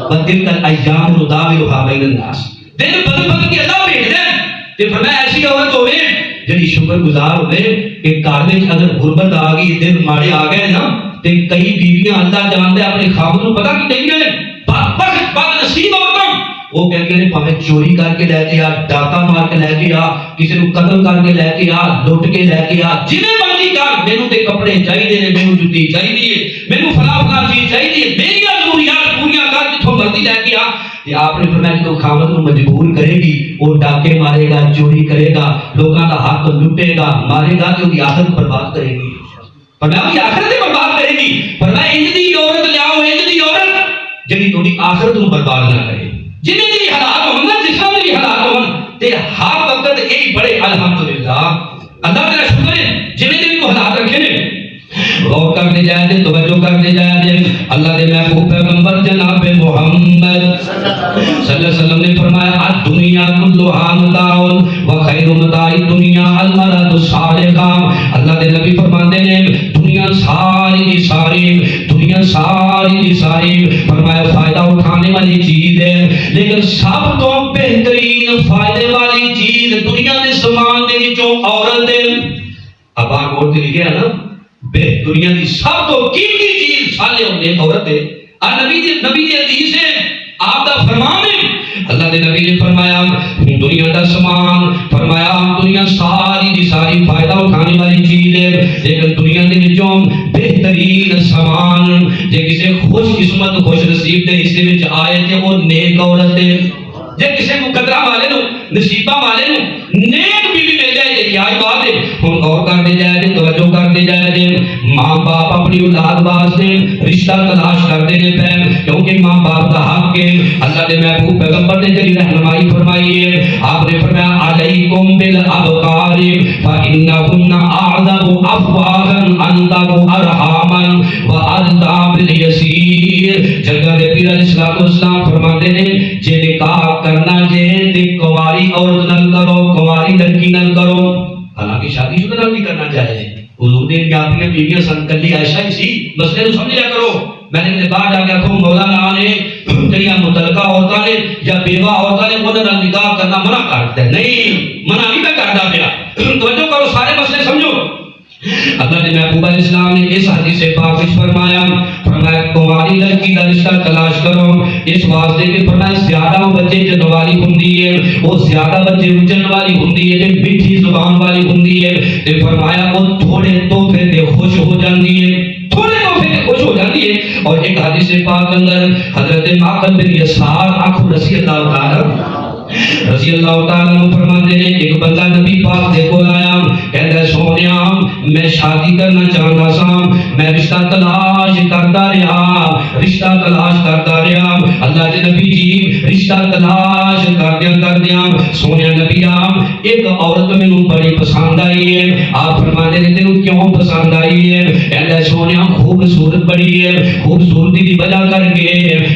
بدل کر ایام نداولھا بین الناس. دن بدل کے اللہ بھیجتا ہے تے فرمایا ایسی عورت ہوے جڑی شکر گزار ہوے کہ گھر وچ اگر غربت آ گئی دن ماڑے آ گئے نا تے کئی بیویاں اللہ جاندا ہے اپنے خاوند نوں پتہ کی کہیں گے بد نصیب عورتاں وہ کہتے ہیں پاویں چوری کر کے لے کے آ ڈاکہ مار کے لے کے آ کسی کو قتل کر کے لے کے آ لٹ کے لے کے آ جویں مرضی کر مینوں تے کپڑے چاہیے نے مینوں جُتی چاہیے مینوں فلاں چیز چاہیے میری ضروریات پوریاں کر جتھوں مرضی لے کے آ. کہ آپ نے فرمایا کہ خاوند کو مجبور کرے گی وہ ڈاکے مارے گا چوری کرے گا لوگوں کا حق لٹے گا مارے گا کہ وہ آخرت برباد کرے گی. فرمایا وہ آخرت برباد کرے گی. فرمایا انج دی عورت لیاؤ انج دی عورت جڑی تہاڈی آخرت کو برباد نہ کرے جنہیں دی حالات ہون جسم دی حالات ہون تے ہر وقت یہی بڑے الحمدللہ اللہ کا شکر ہے جنہیں دی حالات رکھے نے. غور کرتے جائے دے توجہ کرتے جائے دے اللہ دے محبوب پیغمبر جناب محمد صلی اللہ علیہ وسلم نے فرمایا الدنیا کلھا متاع وخیر متاع الدنیا المرأۃ الصالحہ. اللہ دے نبی فرماتے ہیں دنیا ساری کی ساری دنیا ساری کی ساری فرمایا فائدہ اٹھانے والی چیز ہے لیکن سب تو بہترین فائدے والی چیز دنیا کے سامان دے وچوں عورت ہے. اب آ غور سے لکھیا نا دنیا کی سب تو قیمتی چیز سالے ہونے عورت ہے. نبی دی حدیث ہے آپ دا فرمان ہے اللہ دے نبی نے فرمایا دنیا دا سامان فرمایا دنیا ساری دی ساری فائدہ اٹھانے والی چیز ہے لیکن دنیا دے وچوں بہترین سامان جے کسے خوش قسمت خوش نصیب دے حصے وچ آئے تے وہ نیک عورت ہے. جے کسے مقدرہ والے نو نصیبہ والے نو نیک بیوی مل جائے تے کیا بات ہے. ہن غور کرتے جائے تے توجہ کرتے جائے تے ماں باپ اپنی اولاد واسطے رشتہ تلاش کرتے نے پے کیونکہ ماں باپ کا حق ہے. اللہ دے محبوب پیغمبر نے جڑی رہنمائی فرمائی ہے آپ نے فرمایا علیکم بالابکار فانہن اعذب افواہا انتم ارحاما وارضا بالیسیر. جگہ دے پیر علیہ السلام فرماتے ہیں جے نکاح کرنا جے تے کنواری عورت نال کرو کنواری لڑکی نال کرو. حالانکہ شادی شدہ نال نہیں کرنا چاہیے. حضور نے اپنی بیویاں سن کلی عائشہ ہی سی مسئلے کو سمجھ لیا کرو. میں نے بعد آ کے آخو مولانا نے جڑیاں متعلقہ عورتاں نے یا بیوہ عورتاں نے انہاں نال نکاح کرنا منع کر دتا. نہیں منع نہیں میں کردا پیا. توجہ کرو سارے مسئلے سمجھو. اللہ نے محبوب علیہ السلام نے اس حدیث پاک میں فرمایا کنواری لڑکی کا رشتہ تلاش کرو اس واسطے کہ فرمایا زیادہ بچے جن والی ہوندی ہے وہ زیادہ بچے اجن والی ہوندی ہے میٹھی زبان والی ہوندی ہے تے فرمایا وہ تھوڑے تحفے تے خوش ہو جاندی ہے تھوڑے تحفے تے خوش ہو جاندی ہے. اور ایک حدیث پاک اندر حضرت معقل بن یسار آنکھوں رضی اللہ تعالی عنہ فرماتے ہیں ایک بندہ نبی پاک دے کول آیا کہندا سونیا میں شادی کرنا چاہندا سا میں رشتہ تلاش کردا رہا. اللہ دے نبی جی رشتہ تلاش کردیاں سونیا نبی ایک عورت مینوں بڑی پسند آئی ہے. آپ فرماتے ہیں تینوں کیوں پسند آئی ہے؟ کہندا سونیا خوبصورت بڑی ہے خوبصورتی دی وجہ کر کے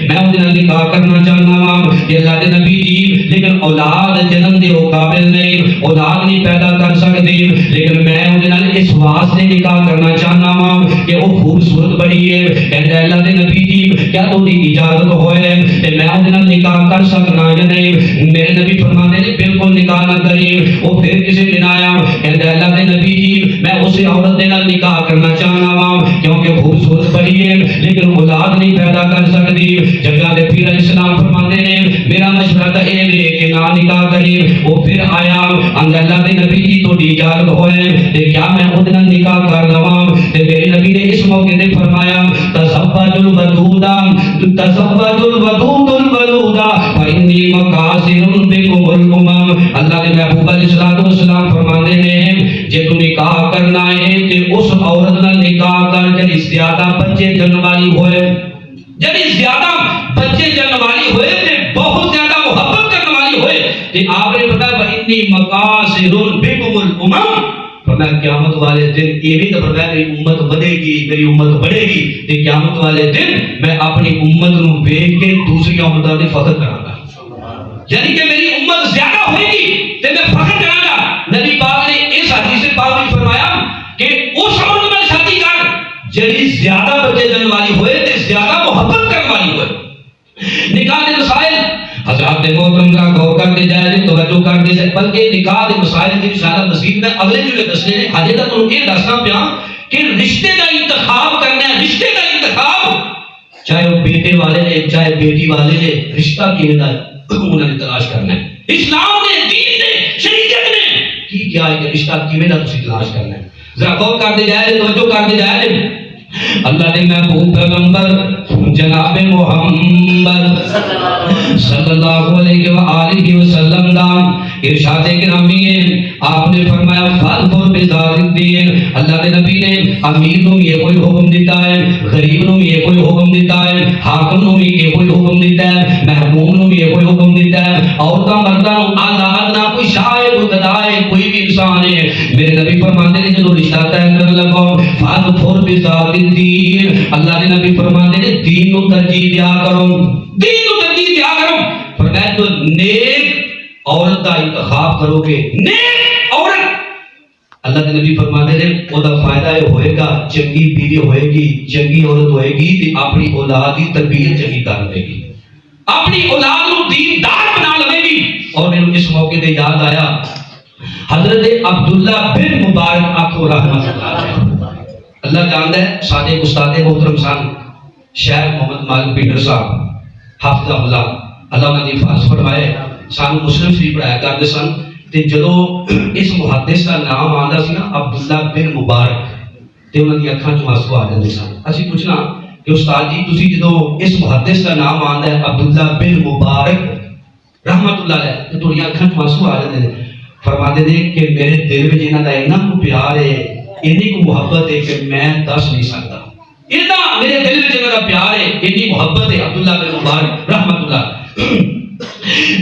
میں اودے نال نکاح کرنا چاہنا وا کہ اللہ دے نبی جی لیکن اولاد جنم دے قابل نہیں اولاد نہیں پیدا کر سکتی لیکن میں اودے نال اس واسطے نکاح کرنا چاہنا وا کہ وہ خوبصورت بڑی ہے. کہندا اللہ دے نبی جی کیا تہاڈی اجازت ہوئے تے میں اودے نال نکاح کر سکنا یا نہیں؟ میرے نبی فرماتے ہیں بالکل نکاح نہ کریں. وہ پھر کسی دن آیا کہندا اللہ دے نبی جی میں اس عورت دے نال نکاح کرنا چاہنا وا کیونکہ خوبصورت بڑی ہے لیکن اولاد نہیں پیدا کر سکتی. جگہ دے پیر علیہ السلام فرماتے ہیں میرا مشورہ اے ہے کہ نہ نکاح کریں. وہ پھر آیا اللہ دے نبی جی تو اجازت ہوئے تے کیا میں اودے نال نکاح کر لواں؟ تے میرے نبی نے اس موقع تے فرمایا تزوج الودود فإني مقاصر بكم الأمم. اللہ نے محبوب علیہ السلام فرماندے نے جے تو نکاح کرنا ہے تے اس عورت نال نکاح کر جڑی زیادہ بچے جنم والی ہوئے، جڑی زیادہ بچے جنم والی ہوئے تے بہت زیادہ محبت کرنے والی ہوئے۔ تے آپ نے بتایا وَإِنِّي مُقَاصِرٌ بِكُمُ الْأُمَمَ، فرمایا قیامت والے دن یہ بھی تو فرمایا میری امت بڑھے گی، میری امت بڑھے گی، تے قیامت والے دن میں اپنی امت نو دیکھ کے دوسری امتوں تے فخر کراں گا، یعنی کہ میری امت زیادہ ہوئے گی تے میں فخر کراں گا۔ نبی پاک نے اس حدیث پاک میں فرمایا کہ اس عورت نال شادی کر جڑی زیادہ بچے جن والی ہوئے تے زیادہ محبت کرنے والی ہوئے۔ نکاح دے مسائل حضرات محترم ذرا غور کرتے جائے، توجہ کرتے جائے، بلکہ نکاح دے مسائل کی انشاءاللہ مزید میں اگلے جملے دسنے ہیں۔ حاجی تک انہوں یہ دسنا پیا کہ رشتے کا انتخاب کرنا ہے، رشتے کا انتخاب چاہے وہ بیٹے والے نے چاہے بیٹی والے نے، رشتہ کیویں دا انہوں نے تلاش کرنا ہے۔ اسلام نے، دین نے، شریعت نے کی کیا ہے کہ رشتہ کیویں دا تسی تلاش کرنا ہے۔ ذرا غور کرتے جائے، توجہ کرتے جائے۔ اللہ نے محبوب پیغمبر جناب محمد صلی اللہ علیہ وآلہ وسلم دا ارشاد گرامی ہے، آپ نے فرمایا فاظفر بذات الدین۔ اللہ کے نبی نے امیر نو یہ کوئی حکم دیتا ہے، غریب نو یہ کوئی حکم دیتا ہے، حاکم نو یہ کوئی حکم دیتا ہے، محکوم نو یہ کوئی حکم دیتا ہے، عورتاں مرداں نو اعلیٰ ادنا کوئی شاعر کوئی گدا ہے کوئی بھی انسان ہے، میرے نبی فرماتے ہیں جدو رشتہ طے کرنے لگو فاظفر بذات الدین، اللہ کے نبی فرماتے ہیں دین نو ترجیح دیا کرو، دین نو ترجیح دیا کرو۔ فرمایا تو نیک عورت کا انتخاب کرو گے، نیک عورت، اللہ کے نبی فرماتے ہیں او دا فائدہ یہ ہوئے گا چنگی بیوی ہوئے گی، چنگی عورت ہوئے گی تے اپنی اولاد کی تربیت چنگی کر لے گی، اپنی اولاد کو دیندار بنا لے گی۔ اور میں اس موقع تے یاد آیا حضرت عبداللہ بن مبارک آخو رحمۃ اللہ علیہ، اللہ جانتا ہے سادے استاد محترم سن شیخ محمد مالک پنڈر صاحب حافظہ اللہ انہاں دی حفاظت فرمائے، سانو مسلم شریف پڑھایا کرتے سن تے جدو اس محدث کا نام آندا سی نا عبداللہ بن مبارک تے انہاں دی اکھاں چوں آنسو آ جاندے سن۔ اسی پوچھنا کہ استاد جی تسی جدو اس محدث کا نام آندا ہے عبداللہ بن مبارک رحمت اللہ علیہ تے تہاڈیاں اکھاں چوں آنسو آ جاندے نے، فرماندے نے کہ میرے دل وچ انہاں دا اتنا کو پیار ہے، اتنی کو محبت ہے کہ میں دس نہیں سکتا، اتنا میرے دل وچ انہاں دا پیار ہے، اتنی محبت ہے عبداللہ بن مبارک رحمت اللہ۔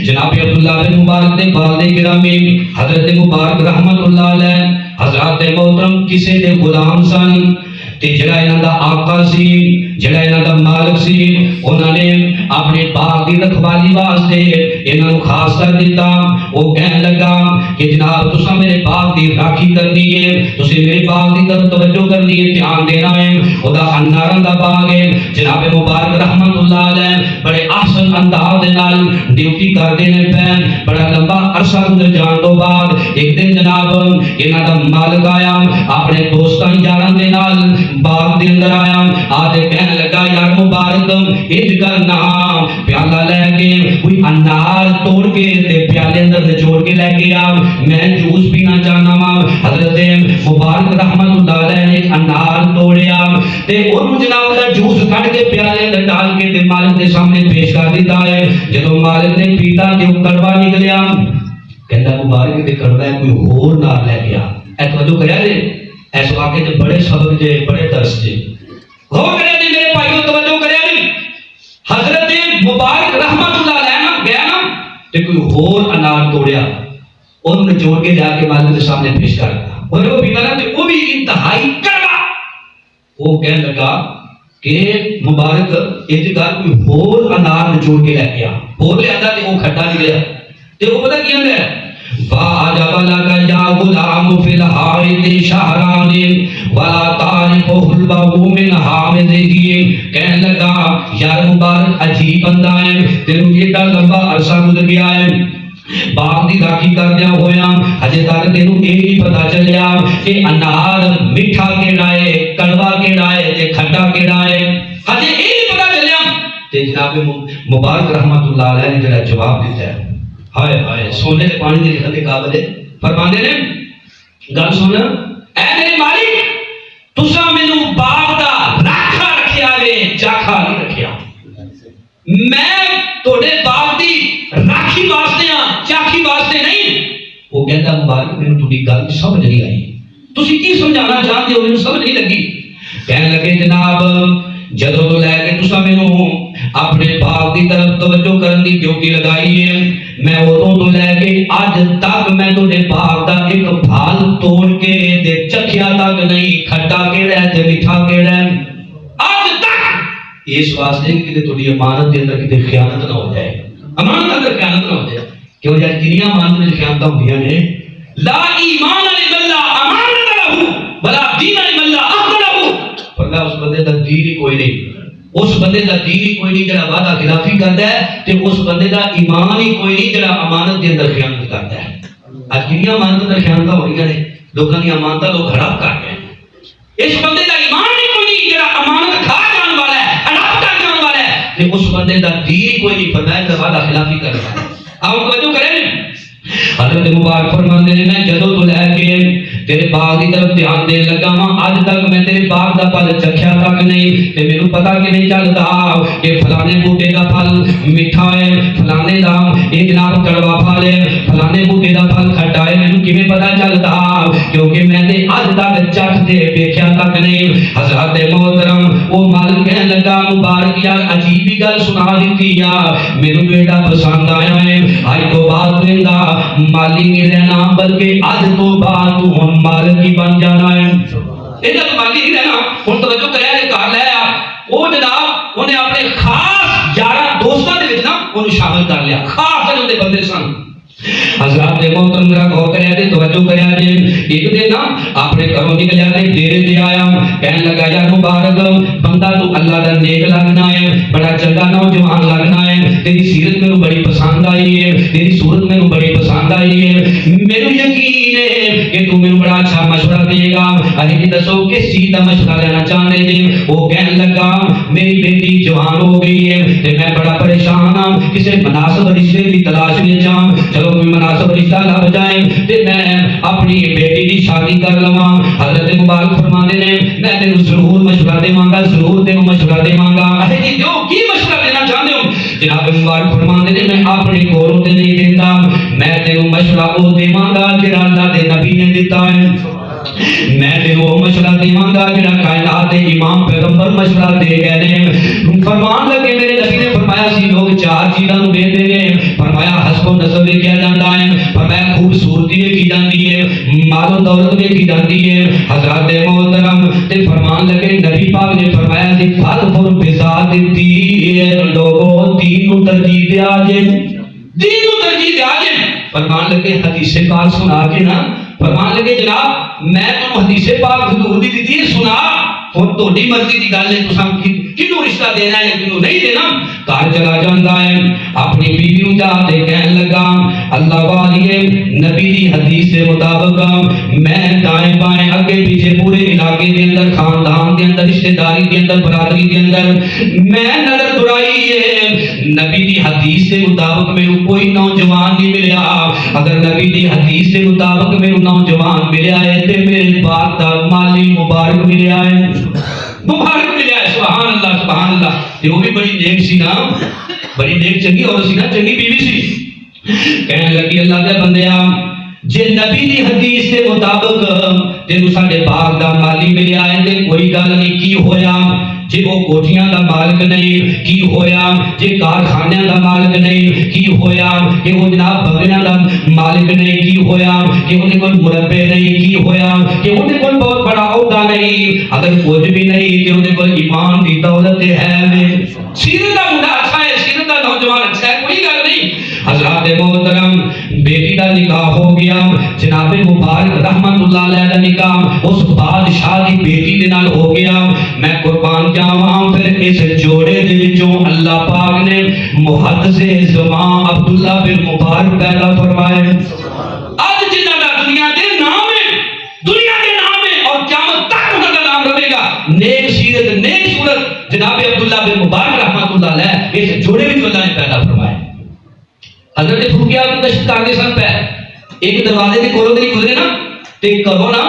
جناب عبداللہ بن مبارک نے والد گرامی حضرت مبارک رحمت اللہ علیہ حضرات محترم کسے دے غلام سن تے جڑا انہاں دا آقا سی، جڑا انہاں دا مالک سی، انہاں نے اپنے باغ دی رکھوالی واسطے انہاں نوں خاص کر دیتا۔ وہ کہنے لگا کہ جناب تساں میرے باغ دی راکھی کرنی ہے، تسی میرے باغ دی طرف توجہ کرنی ہے، دھیان دینا ہے، خدا انارن دا باغ ہے۔ جناب مبارک رحمت اللہ علیہ بڑے احسن انداز دے نال ڈیوٹی کردے نے پے، بڑا لمبا عرصہ گزر جان تو بعد ایک دن جناب انہاں دا مالک آیا اپنے دوستاں یاراں دے نال باغ دے اندر آیا، آدھے کہنے لگا یار مبارک اج کرنا پیالہ لے کے کوئی انار توڑ کے تے پیالے اندر نچوڑ کے لے کے آ، میں جوس پینا چاہنا وا۔ حضرت مبارک رحمت اللہ علیہ نے انار توڑیا تے انہوں جناب دا جوس کٹ کے پیالے اندر ڈال کے تے مالک دے سامنے پیش کر دیتا ہے۔ جدو مالک نے پیتا تے وہ کڑوا نکلیا، کہندا مبارک تے کڑوا ہے کوئی ہور نار لے کے آ۔ اے توجہ کریا جے اس واقعے تے بڑے سبق جے بڑے درس جے، غور کریا جے میرے بھائیو، توجہ کریا جے۔ حضرت مبارک رحمت اللہ علیہ نا گیا نا تے کوئی ہور انار توڑیا، انہوں نے جوڑ کے جا کے مالک کے سامنے پیش کر دیا، اور وہ پیتا نا تے وہ بھی انتہائی کڑوا۔ وہ کہنے لگا کہ مبارک اعتقاد کوئی ہور انار نچوڑ کے لے گیا، ہور لے آتا تے وہ کھٹا نکلیا تے وہ پتہ کیا ہے وَعَجَبَ لَكَ يَا غُلَامُ فِي الْحَارِثِ شَهْرَانِ وَلَا تَعْرِفُ حُلْبَهُ مِنْ حَامِدِهِ۔ کہنے لگا یار مبارک عجیب بندہ ہے، تیروں ایڈا لمبا عرصہ گزر گیا ہے باغ دی راکھی کردیا ہویا، ہجے تک تینوں یہ نہیں پتا چلیا کہ انار میٹھا کیڑا ہے، کڑوا کیڑا ہے تے کھٹا کیڑا ہے، ہجے یہ نہیں پتا چلیا۔ تے جناب مبارک رحمت اللہ علیہ نے جڑا جواب دیتا ہے، ہائے ہائے سونے دے پانی دے لکھن دے قابل ہے، فرماندے نے گل سن اے میرے مالک تساں مینوں باغ دا راکھا رکھیا وے، چاکھا نہیں رکھیا، میں تواڈے باغ دی راکھی واسطے ہاں، چاکھی واسطے نہیں۔ وہ کہہ بیٹا مبارک میں تھوڑی گل سمجھ نہیں آئی، تسی کی سمجھانا چاہتے ہو، سمجھ نہیں لگی۔ کہنے لگے جناب جدوں تو لے کے تساں مینوں اپنے باغ کی طرف توجہ کرن دی ڈیوٹی لگائی ہے، میں ادوں تو لے کے اج تک میں تہاڈے باغ دا ایک پھل توڑ کے تے چکھیا تک نہیں، کھٹا کیڑا تے میٹھا کیڑا اج تک، اس واسطے کہ تہاڈی امانت دے اندر کتے خیانت نہ ہو جائے، امانت دے اندر خیانت نہ ہو جائے، کیوں جائے جنیاں امانت میں خیانتاں ہوندیاں نے، لا ایمان لمن لا امانت لہ ولا دین لمن لا عہد لہ، فرمایا اس بندے دا دین ہی کوئی نہیں، اس بندے دا دین ہی کوئی نہیں جڑا وعدہ خلافی کرتا ہے، تے اس بندے دا ایمان ہی کوئی نہیں جڑا امانت دے اندر خیانت کرتا ہے۔ اج کنیاں امانت اندر خیانتاں ہو رہی ہیں، لوکاں دی امانتاں لوگ ہڑپ کر رہے ہیں، اس بندے دا ایمان ہی کوئی نہیں جڑا امانت کھا جان والا ہے، ہڑپ کر جان والا ہے، تے اس بندے دا دین ہی کوئی نہیں، فرمایا کہ وعدہ خلافی کر رہا ہے۔ آپ توجہ کریں، حضرت مبارک فرماتے ہیں میں جدوں تو لے کے تیرے باغ کی طرف دھیان دے لگا ہاں، اج تک میں تیرے باغ دا پھل چکھیا تک نہیں، تے میرے پتہ کہ نہیں چلتا کہ فلانے بوٹے دا پھل میٹھا ہے، فلانے دا یہ جناب کڑوا پھل ہے، فلانے بوٹے دا پھل کھٹا ہے، مینوں کیویں پتہ چلتا کیونکہ میں تے اج تک چکھ کے دیکھیا تک نہیں۔ حضرت محترم وہ مالک کہنے لگا مبارک یار عجیب ہی گل سنا دیتی یا مینوں بیٹا پسند آیا ہے، اج تو بعد رہندا مالی نہیں رہنا بلکہ اج تو بعد تو ہن مالک ہی بن جانا ہے، ایڈا تو مالی نہیں رہنا، ہن توجہ کرے تے گھر لے آ، او جناب انہیں اپنے خاص یاراں دوستاں دے وچ نا اونوں شامل کر لیا، خاص جنوں دے بندے سن۔ حضرات محترم ذرا غور کریا تے توجہ کریا جے، ایک دن نا اپنے گھروں نکلیا تے ڈیرے تے آیا، کہنے لگا یا مبارک بندہ تو اللہ دا نیک لگنا ہے، بڑا چنگا نوجوان لگنا ہے، تیری سیرت مینوں بڑی پسند آئی ہے، تیری صورت مینوں بڑی پسند آئی ہے، مینوں یقین ہے کہ تو مینوں بڑا اچھا مشورہ دے گا، ارے جی دسو کس چیز دا مشورہ لینا چاہتے جی؟ وہ کہنے لگا میری بیٹی جوان ہو گئی ہے تے میں بڑا پریشان ہوں، کسی مناسب رشتے کی تلاش میں جاؤں، چلو کوئی مناسب رشتہ لگ جائے تے میں اپنی بیٹی کی شادی کر لواں۔ حضرت مبارک فرماتے ہیں میں تینوں ضرور مشورہ دیواں گا، ضرور تینوں مشورہ دیواں گا۔ ارے جی جو کی مشورہ دینا چاہتے ہو؟ جناب مبارک فرماتے ہیں میں اپنے کولوں تے نہیں دیندا، میں تینوں مشورہ او دیواں گا جڑا اللہ دے نبی نے دیتا ہے، میں تینوں مشورہ دیواں گا جڑا کائنات دے امام پیغمبر مشورہ دے گئے نے۔ فرمان لگے میرے نبی نے فرمایا سی لوگ چار چیزاں نوں ویکھدے نے، فرمایا حسب و نسب ویکھیا جاندا ہے، فرمایا خوبصورتی ویکھی جاندی ہے، مال و دولت ویکھی جاندی ہے۔ حضرات محترم تے فرمان لگے نبی پاک نے فرمایا سی فاظفر بذات الدین، لوگوں دین نوں ترجیح دیا جے، دین نوں ترجیح دیا جے۔ فرمان لگے حدیث پاک سنا کے نا، فرمان لگے جناب میں تمہیں حدیث پاک حضور دی دیتی ہے سنا، ہن تہاڈی مرضی دی گل ہے تساں کنوں رشتہ دینا ہے کنوں نہیں دینا۔ گھر چلا جاندا ہے اپنی بیوی نوں جا کے کہن لگا اللہ والیے نبی دی حدیث کے مطابق میں دائیں بائیں اگے پیچھے پورے علاقے دے اندر خاندان دے اندر رشتہ داری دے اندر برادری دے اندر میں نظر دوڑائی ہے، نبی دی حدیث کے مطابق میرے کوئی نوجوان نہیں ملیا، اگر نبی دی حدیث کے مطابق میرے نوجوان ملیا ہے تے میرے باپ دا مالی مبارک ملیا ہے، مبارک ملیا ہے، سبحان اللہ سبحان اللہ۔ تے وہ بھی بڑی نیک سی نا، بڑی نیک چنگی عورت سی نا، چنگی بیوی سی۔ کہنے لگی اللہ دے بندیا جے نبی دی حدیث کے مطابق تینوں ساڈے باغ دا مالی ملیا ہے تے کوئی گل نہیں، کی ہویا جے وہ کوٹھیاں دا مالک نہیں، کی ہویا جے کارخانیاں دا مالک نہیں، کی ہویا کہ وہ جناب بنگلیاں دا مالک نہیں، کی ہویا کہ انہیں کوئی مربے نہیں، کی ہویا کہ انہیں کوئی بہت بڑا عہدہ نہیں، اگر کچھ بھی نہیں کہ انہیں کوئی ایمان دی دولت ہے، سیرت دا منڈا اچھا ہے، سیرت دا نوجوان اچھا ہے، کوئی گل نہیں۔ حضرات محترم بیٹی دا نکاح ہو گیا، جناب مبارک رحمت اللہ علیہ دا نکاح اس بادشاہ دی بیٹی دے نال ہو گیا۔ میں قربان جاواں پھر اس جوڑے دے وچوں اللہ پاک نے محدث زمان عبداللہ بن مبارک پیدا فرمائے۔ اج جنہاں دا دنیا دے نام ہے، دنیا دے نام ہے اور قیامت تک انہاں دا نام رہے گا، نیک سیرت نیک صورت جناب عبداللہ بن مبارک رحمت اللہ علیہ اس جوڑے وچوں اللہ نے پیدا فرمائے۔ حضرت فروغیہ کو کشف کرتے سن پہ ایک دروازے کے کولوں نہیں کھلے نا تے کرو نا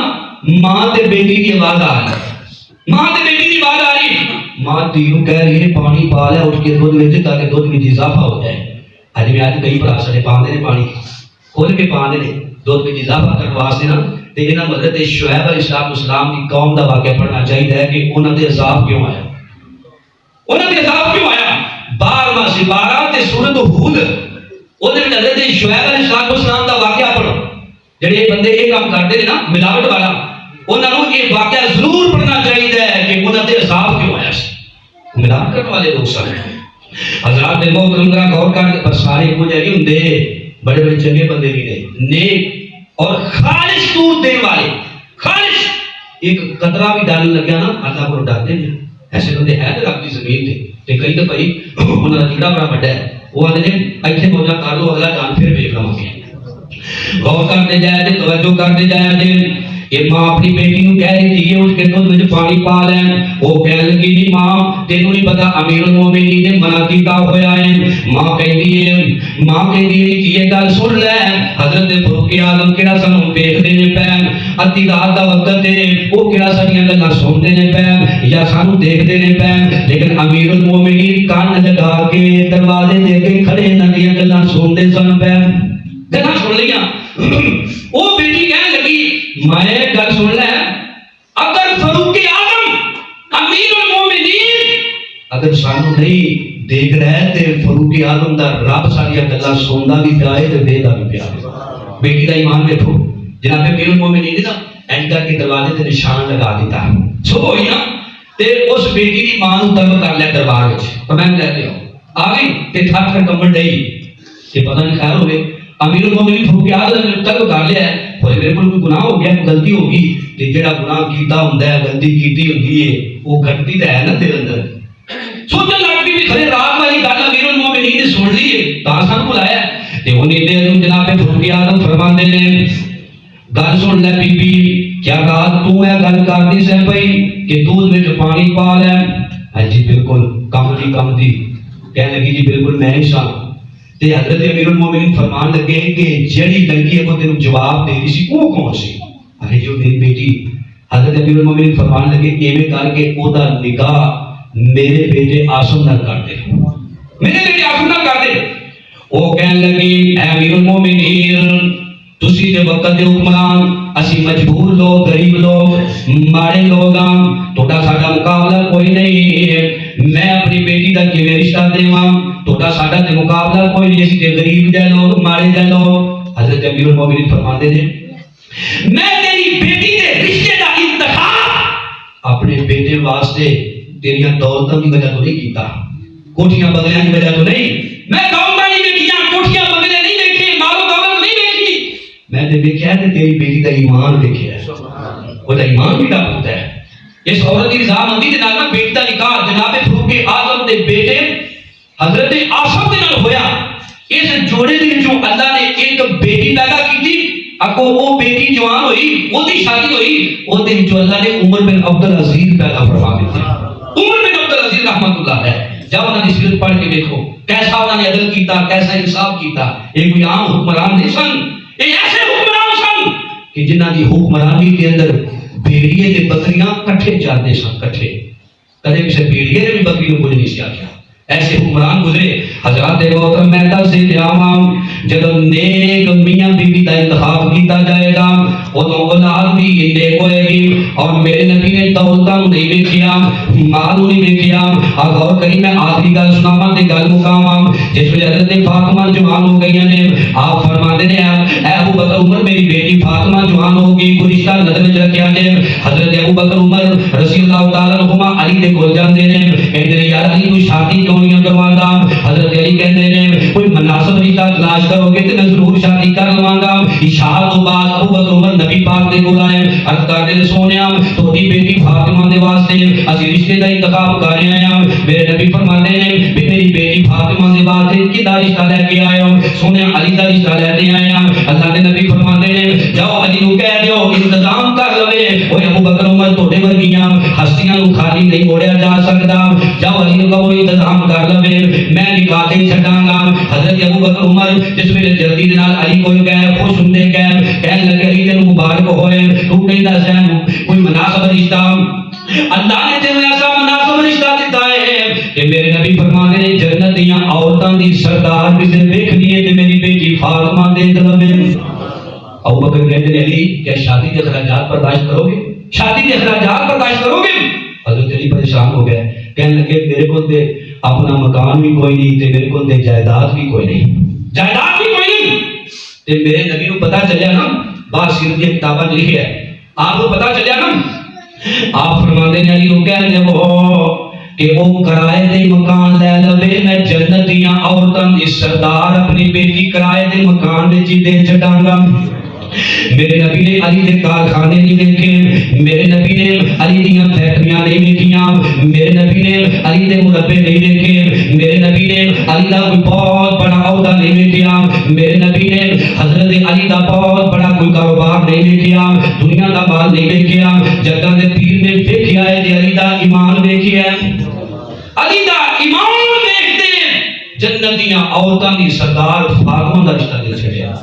ماں تے بیٹی کی آواز آ رہی، ماں تے بیٹی کی آواز آ رہی، ماں تینوں کہہ رہی ہے پانی پا لے اٹھ کے دودھ وچ تاکہ دودھ وچ اضافہ ہو جائے۔ اج میں آج کئی بھرا سڑے پاندے نے پانی کھول کے پاندے نے، دودھ میں اضافہ کرنے واسطے نا تے انہاں حضرت شعیب علیہ السلام کی قوم دا واقعہ پڑھنا چاہیے کہ انہاں دے عذاب کیوں آیا، انہاں دے عذاب کیوں آیا۔ 12واں سپارہ تے سورۃ ہود اودے وچ حضرت شعیب علیہ السلام دا واقعہ پڑھو۔ جڑے بندے یہ کام کرتے ہیں نا ملاوٹ والا، انہاں نوں یہ واقعہ ضرور پڑھنا چاہیے کہ انہاں دے عذاب کیوں آیا سی، ملاوٹ کرنے والے لوگ سن۔ حضرات محترم ذرا غور کر، پر سارے کو نہیں ہوندے، بڑے بڑے چنگے بندے بھی نے نیک اور خالص تو دین والے، خالص ایک قطرہ بھی ڈالنے لگیا نا اللہ کو ڈرتے ہیں۔ ایسے بندے ہیں رب کی زمین تے کئی تو بھائی انہاں دا جیڑا بڑا بڑا ہے وہ آدھے نے ایتھے پہنچا کر لو اگلا جان پھر ویکھ لواں گے۔ غور کرتے جائے تے توجہ کرتے جائے تے یہ ماں اپنی بیٹی نو کہہ رہی تھی اٹھ کے دودھ وچ پانی پا لے، وہ کہنے لگی جی ماں تینوں نہیں پتا امیر المومنین نے منع کیتا ہویا ہے۔ ماں کہندی ہے کہ یہ گل سن لے، حضرت فاروق اعظم کیڑا سانوں ویکھدے نے پے، ادھی رات دا وقت ہے وہ کیڑا ساڈیاں گلاں سنتے نے پے یا سانوں دیکھدے نے پے، لیکن امیر المومنین کان لگا کے دروازے دے کے کھڑے انہاں دیاں گلاں سنتے سن پے، گلاں سن لیاں۔ وہ بیٹی کہنے لگی میں گل سن لے، اگر فاروق اعظم امیر المومنین اگر سانو نہیں دیکھ رہے تے فاروق اعظم دا رب ساڈیاں گلاں سندا بھی پیا ہے تے ویکھدا بھی پیا ہے۔ بیٹی دا ایمان دیکھو، جناب امیر المومنین نے نا اینڈ کر کے دروازے تے نشان لگا دیتا، سو ہوئی نا تے اس بیٹی دی ماں نوں طلب کر لیا دربار وچ، میں لے کے آ گئی تے تھک تھک کمبل ڈئی کہ پتہ نہیں خیر ہوے امیر المومنین فاروق اعظم نے طلب کر لیا ہے، اور میرے کو کوئی گناہ ہو گیا، غلطی ہوگی تے جڑا گناہ کیتا ہوندا ہے، غلطی کیتی ہوندی ہے وہ گھٹتی تے ہے نا تیرے اندر۔ سوچن لگ پئی کھڑے رات والی گل امیر المومنین نے سن لی ہے تا سان بلایا تے انہیں دے جناب فاروق اعظم فرماندے نے گل سن لے بی بی، کیا رات تو اے گل کردی سی بھئی کہ دودھ وچ پانی پا لے؟ ہاں جی بالکل کم دی کہنے لگی جی بالکل میں ہی سا۔ تے حضرت امیر المومنین فرمان لگے کہ جڑی لڑکی کو تینوں جواب دے دی سی وہ کون سی؟ ارے جو میری بیٹی۔ حضرت امیر المومنین فرمان لگے ایویں کر کے او دا نکاح میرے بیٹے عاصم نال کر دے، میرے بیٹے عاصم نال کر دے۔ او کہنے لگی اے امیر المومنین تسی دے وقت دے حکمران، اسی مجبور لوگ، غریب لوگ، ماڑے لوگ ہاں، تہاڈا ساڈا مقابلہ کوئی نہیں ہے، میں اپنی بیٹی دا کیویں رشتہ دیواں؟ تہاڈا ساڈا تے مقابلہ کوئی نہیں، اسی تے غریب دے لوگ، ماڑے دے لوگ۔ حضرت امیر المومنین فرماندے نے میں تیری بیٹی دے رشتے دا انتخاب اپنے بیٹے واسطے تیریاں دولتاں دی وجہ تو نہیں کیتا، کوٹھیاں بنگلیاں دی وجہ تو نہیں، میں دولتاں نہیں دیکھیاں، کوٹھیاں بنگلے نہیں دیکھے، مال و دولت نہیں دیکھی، میں نے دیکھا تے تیری بیٹی دا ایمان دیکھیا ہے، وہ دا ایمان بھی ہوتا ہے۔ اس عورت کی رضامندی دے نال بیٹی دا نکاح جناب فاروق اعظم دے بیٹے حضرت عاصم دے نال ہویا۔ اس جوڑے دے وچوں اللہ نے ایک بیٹی پیدا کیتی، اگوں وہ بیٹی جوان ہوئی، اودی شادی ہوئی، اودے وچوں اللہ نے عمر بن عبد العزیز پیدا فرما دتا۔ عمر بن عبد العزیز رحمۃ اللہ علیہ، جب انہاں دی سیرت پڑھ کے دیکھو کیسا انہاں نے عدل کیتا، کیسا انصاف کیتا۔ یہ کوئی عام حکمران نہیں سن، یہ ایسے حکمران سن کہ جنہاں دی حکمرانی کے اندر بھیڑیے تے بکریاں کٹھے چلدے سن، کٹھے، کدے کسی بھیڑیے نے بھی بکری نوں کچھ نہیں سی آکھیا۔ ایسے حکمران گزرے۔ حضرات محترم میں دس سے جاواں جب نیک میاں بیوی دا انتخاب کیتا جائے گا ادو اولاد بھی نیک ہوئے گی۔ اور میرے نبی نے دولتاں نہیں ویکھیا، مال نہیں ویکھیا۔ غور کری میں آخری گل سناواں تے گل مکاواں۔ جس ویلے حضرت فاطمہ جوان ہو گئی نے، آپ فرماندے نے اے ابو بکر عمر میری بیٹی فاطمہ جوان ہو گئی، کوئی رشتہ نظر وچ رکھیا جے۔ حضرت ابو بکر عمر رضی اللہ تعالی عنہما علی دے کول جاندے نے، کہندے نے یار علی تو شادی کیوں نہیں کرواتا؟ حضرت علی کہندے نے کوئی مناسب رشتہ تلاش کرو گے تے میں ضرور شادی کر لواں گا۔ عشاء تو بعد ابو بکر عمر نبی پاک دے کول آئے، عرض کردے نے سونیا تہاڈی بیٹی فاطمہ دے واسطے اسی رشتے دا انتخاب کر رہے ہاں۔ میرے نبی فرماندے نے کہ میری بیٹی فاطمہ دے واسطے کدا رشتہ لے کے آئے ہو؟ سونیا علی دا رشتہ لے کے آئے ہاں۔ اللہ دے نبی فرماندے نے جاؤ علی نو کہہ دیو انتظام کر لوے۔ اوے ابو بکر عمر تہاڈے ورگیاں ہستیاں نو خالی نہیں موڑیا جا سکدا، جاؤ علی نو کہو انتظام کر لوے، میں نکاح تے چھڈاں گا۔ حضرت ابو بکر عمر جس ویلے جلدی دے نال علی کول گئے، خوش ہوندے گئے، کہنے لگے علی تینوں مبارک ہوئے، تو کہندا سین کوئی مناسب رشتہ اللہ نے تینوں ایسا مناسب رشتہ دیتا ہے کہ میرے نبی فرماندے نے جنت دیاں عورتاں دی سردار کسے ویکھنی ہے تے میری بیٹی فاطمہ دے دلوے۔ ابو بکر کہتے ہیں علی کیا شادی کے اخراجات برداشت کرو گے؟ شادی کے اخراجات برداشت کرو گے؟ حضرت علی پریشان ہو گئے، کہنے لگے میرے کو تے اپنا مکان بھی کوئی نہیں تے میرے کو تے جائیداد بھی کوئی نہیں، جائیداد بھی کوئی نہیں تے میرے نبی کو پتہ چلیا نا، بعض سیرت کی کتاباں لکھی ہے، آپ کو پتہ چلیا نا، آپ فرماتے ہیں علی کو کہنے وہ کہ وہ کرائے دے مکان لے لوے، میں جنت دیاں عورتاں دی سردار اپنی بیٹی کرائے دے مکان وچ دے چڈاں گا۔ میرے نبی نے علی دے کارخانے نہیں دیکھے، میرے نبی نے علی دیاں فیکٹریاں نہیں دیکھیاں، میرے نبی نے علی دے مربے نہیں دیکھے، میرے نبی نے علی دا کوئی بہت بڑا عہدہ نہیں دیکھیا، میرے نبی نے حضرت علی دا بہت بڑا کوئی کاروبار نہیں دیکھیا، دنیا دا مال نہیں دیکھیا، جگہ دے پیر نے دیکھیا ہے تے علی دا ایمان دیکھیا ہے، علی دا ایمان دیکھتے جنتیاں عورتاں دی سردار فاطمہ دا رشتہ دل چھڑیا۔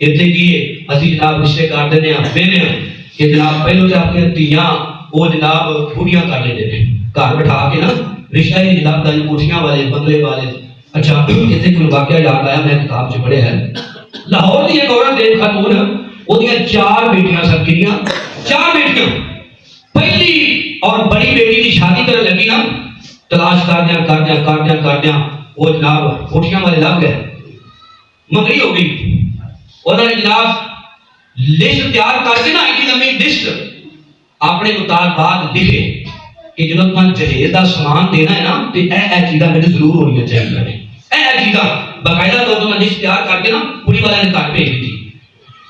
اتنے کیے اسی جناب رشتے کر دینے ہیں کہ جناب پہلو سے اپنی دھیاں وہ جناب بوڑھیاں کر لیتے ہیں گھر بٹھا کے نا رشتہ ہی جناب داری کوٹھیاں والے بنگلے والے۔ اچھا اتنے کوئی واقعہ یاد آیا میں کتاب سے پڑھے ہیں، لاہور دی ایک عورت ایک خاتون وہ دیاں 4 بیٹیاں سب گریاں، 4 بیٹیاں، پہلی اور بڑی بیٹی کی شادی کرنے لگی نا، تلاش کر دیا وہ جناب کوٹھیاں والے لگ گئے، منگری ہو گئی، انہوں نے جناب لسٹ تیار کر کے نا ایک لمبی لسٹ اپنے مطالبات لکھے کہ جنہوں نے جہیز کا سامان دینا ہے نا تو اے چیزاں میرے ضرور ہونی چاہیے، اے چیزاں باقاعدہ طور پر لسٹ تیار کر کے نا پوری والے نے گھر بھیج دی۔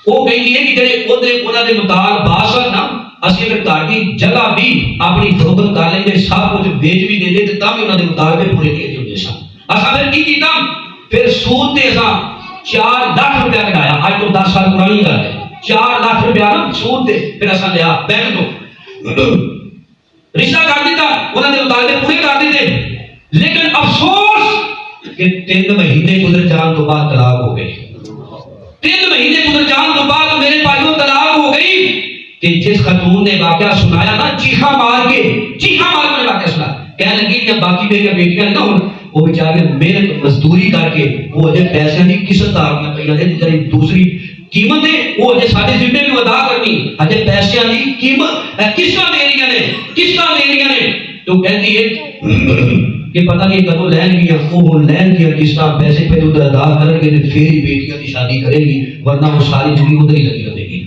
وہ کہیں گے کہ جڑے انہوں نے مطالبات سن نا اسی اگر گھر کی جگہ بھی اپنی فروخت کر لیں گے، سب کچھ بیچ بھی دیں گے تو تب بھی انہوں نے مطالبے پورے نہیں ہوتے سن۔ اصل پھر کی کیتا پھر سود تے اساں 4 لاکھ روپیہ کٹایا، آج تو 10 سال پرانی گل ہے، 4 لاکھ روپیہ نا سود دے پھر اساں لیا بینک تو رشتہ کر دیتا، انہوں نے مطالبے پورے کر دیتے، لیکن افسوس کہ 3 مہینے گزر جان تو بعد طلاق ہو گئی، 3 مہینے گزر جان تو بعد میرے بھائیوں طلاق ہو گئی کہ جس خاتون نے واقعہ سنایا نا چیخا مار کے واقعہ سنا، کہنے لگی کہ باقی میری بیٹیاں نہ ہوں وہ بیچارے محنت مزدوری کر کے وہ اجے پیسے کی قسط آ گئی پہ جی دوسری قیمت ہے وہ اجے سارے ذمے بھی ادا کرنی، اجے پیسے کی قیمت قسطاں دینیاں نے تو کہتی ہے کہ پتہ نہیں کدو لین گیا وہ لین گیا قسطاں پیسے پہ ادھر ادا کریں گے پھر ہی بیٹیاں کی شادی کرے گی، ورنہ وہ ساری زندگی ادھر ہی لگی رہے گی۔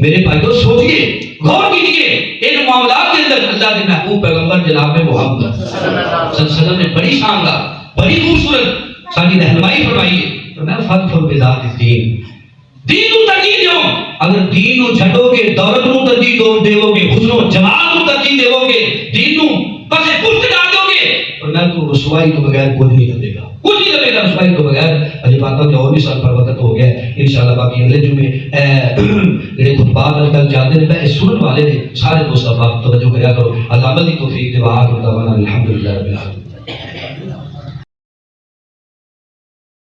میرے بھائیو سوچئے غور کیجئے ان معاملات کے اندر اللہ کے محبوب پیغمبر جناب محمد صلی اللہ علیہ وسلم نے بڑی شاندار بڑی خوبصورت ساری رہنمائی فرمائی ہے، فرمایا فضل بذات الدین، دین کو ترجیح دیو، اگر دین کو چھڈو گے دولت کو ترجیح دیو گے، حسن و جمال کو ترجیح دیو گے، دین کو پسے پشت ڈال دو گے، فرمایا تو رسوائی کے بغیر کچھ نہیں لگے گا، کچھ نہیں لگے گا رسوائی کے بغیر۔ اجے باتوں کے اور بھی سال پر وقت ہو گیا ہے، انشاءاللہ باقی اگلے جمعے جڑے خطبات آج کل چلتے ہیں پہ سنن والے نے سارے دوست آپ توجہ کریا کرو، اللہ عمل کی توفیق دے، وآخر دعوانا الحمدللہ رب العالمین۔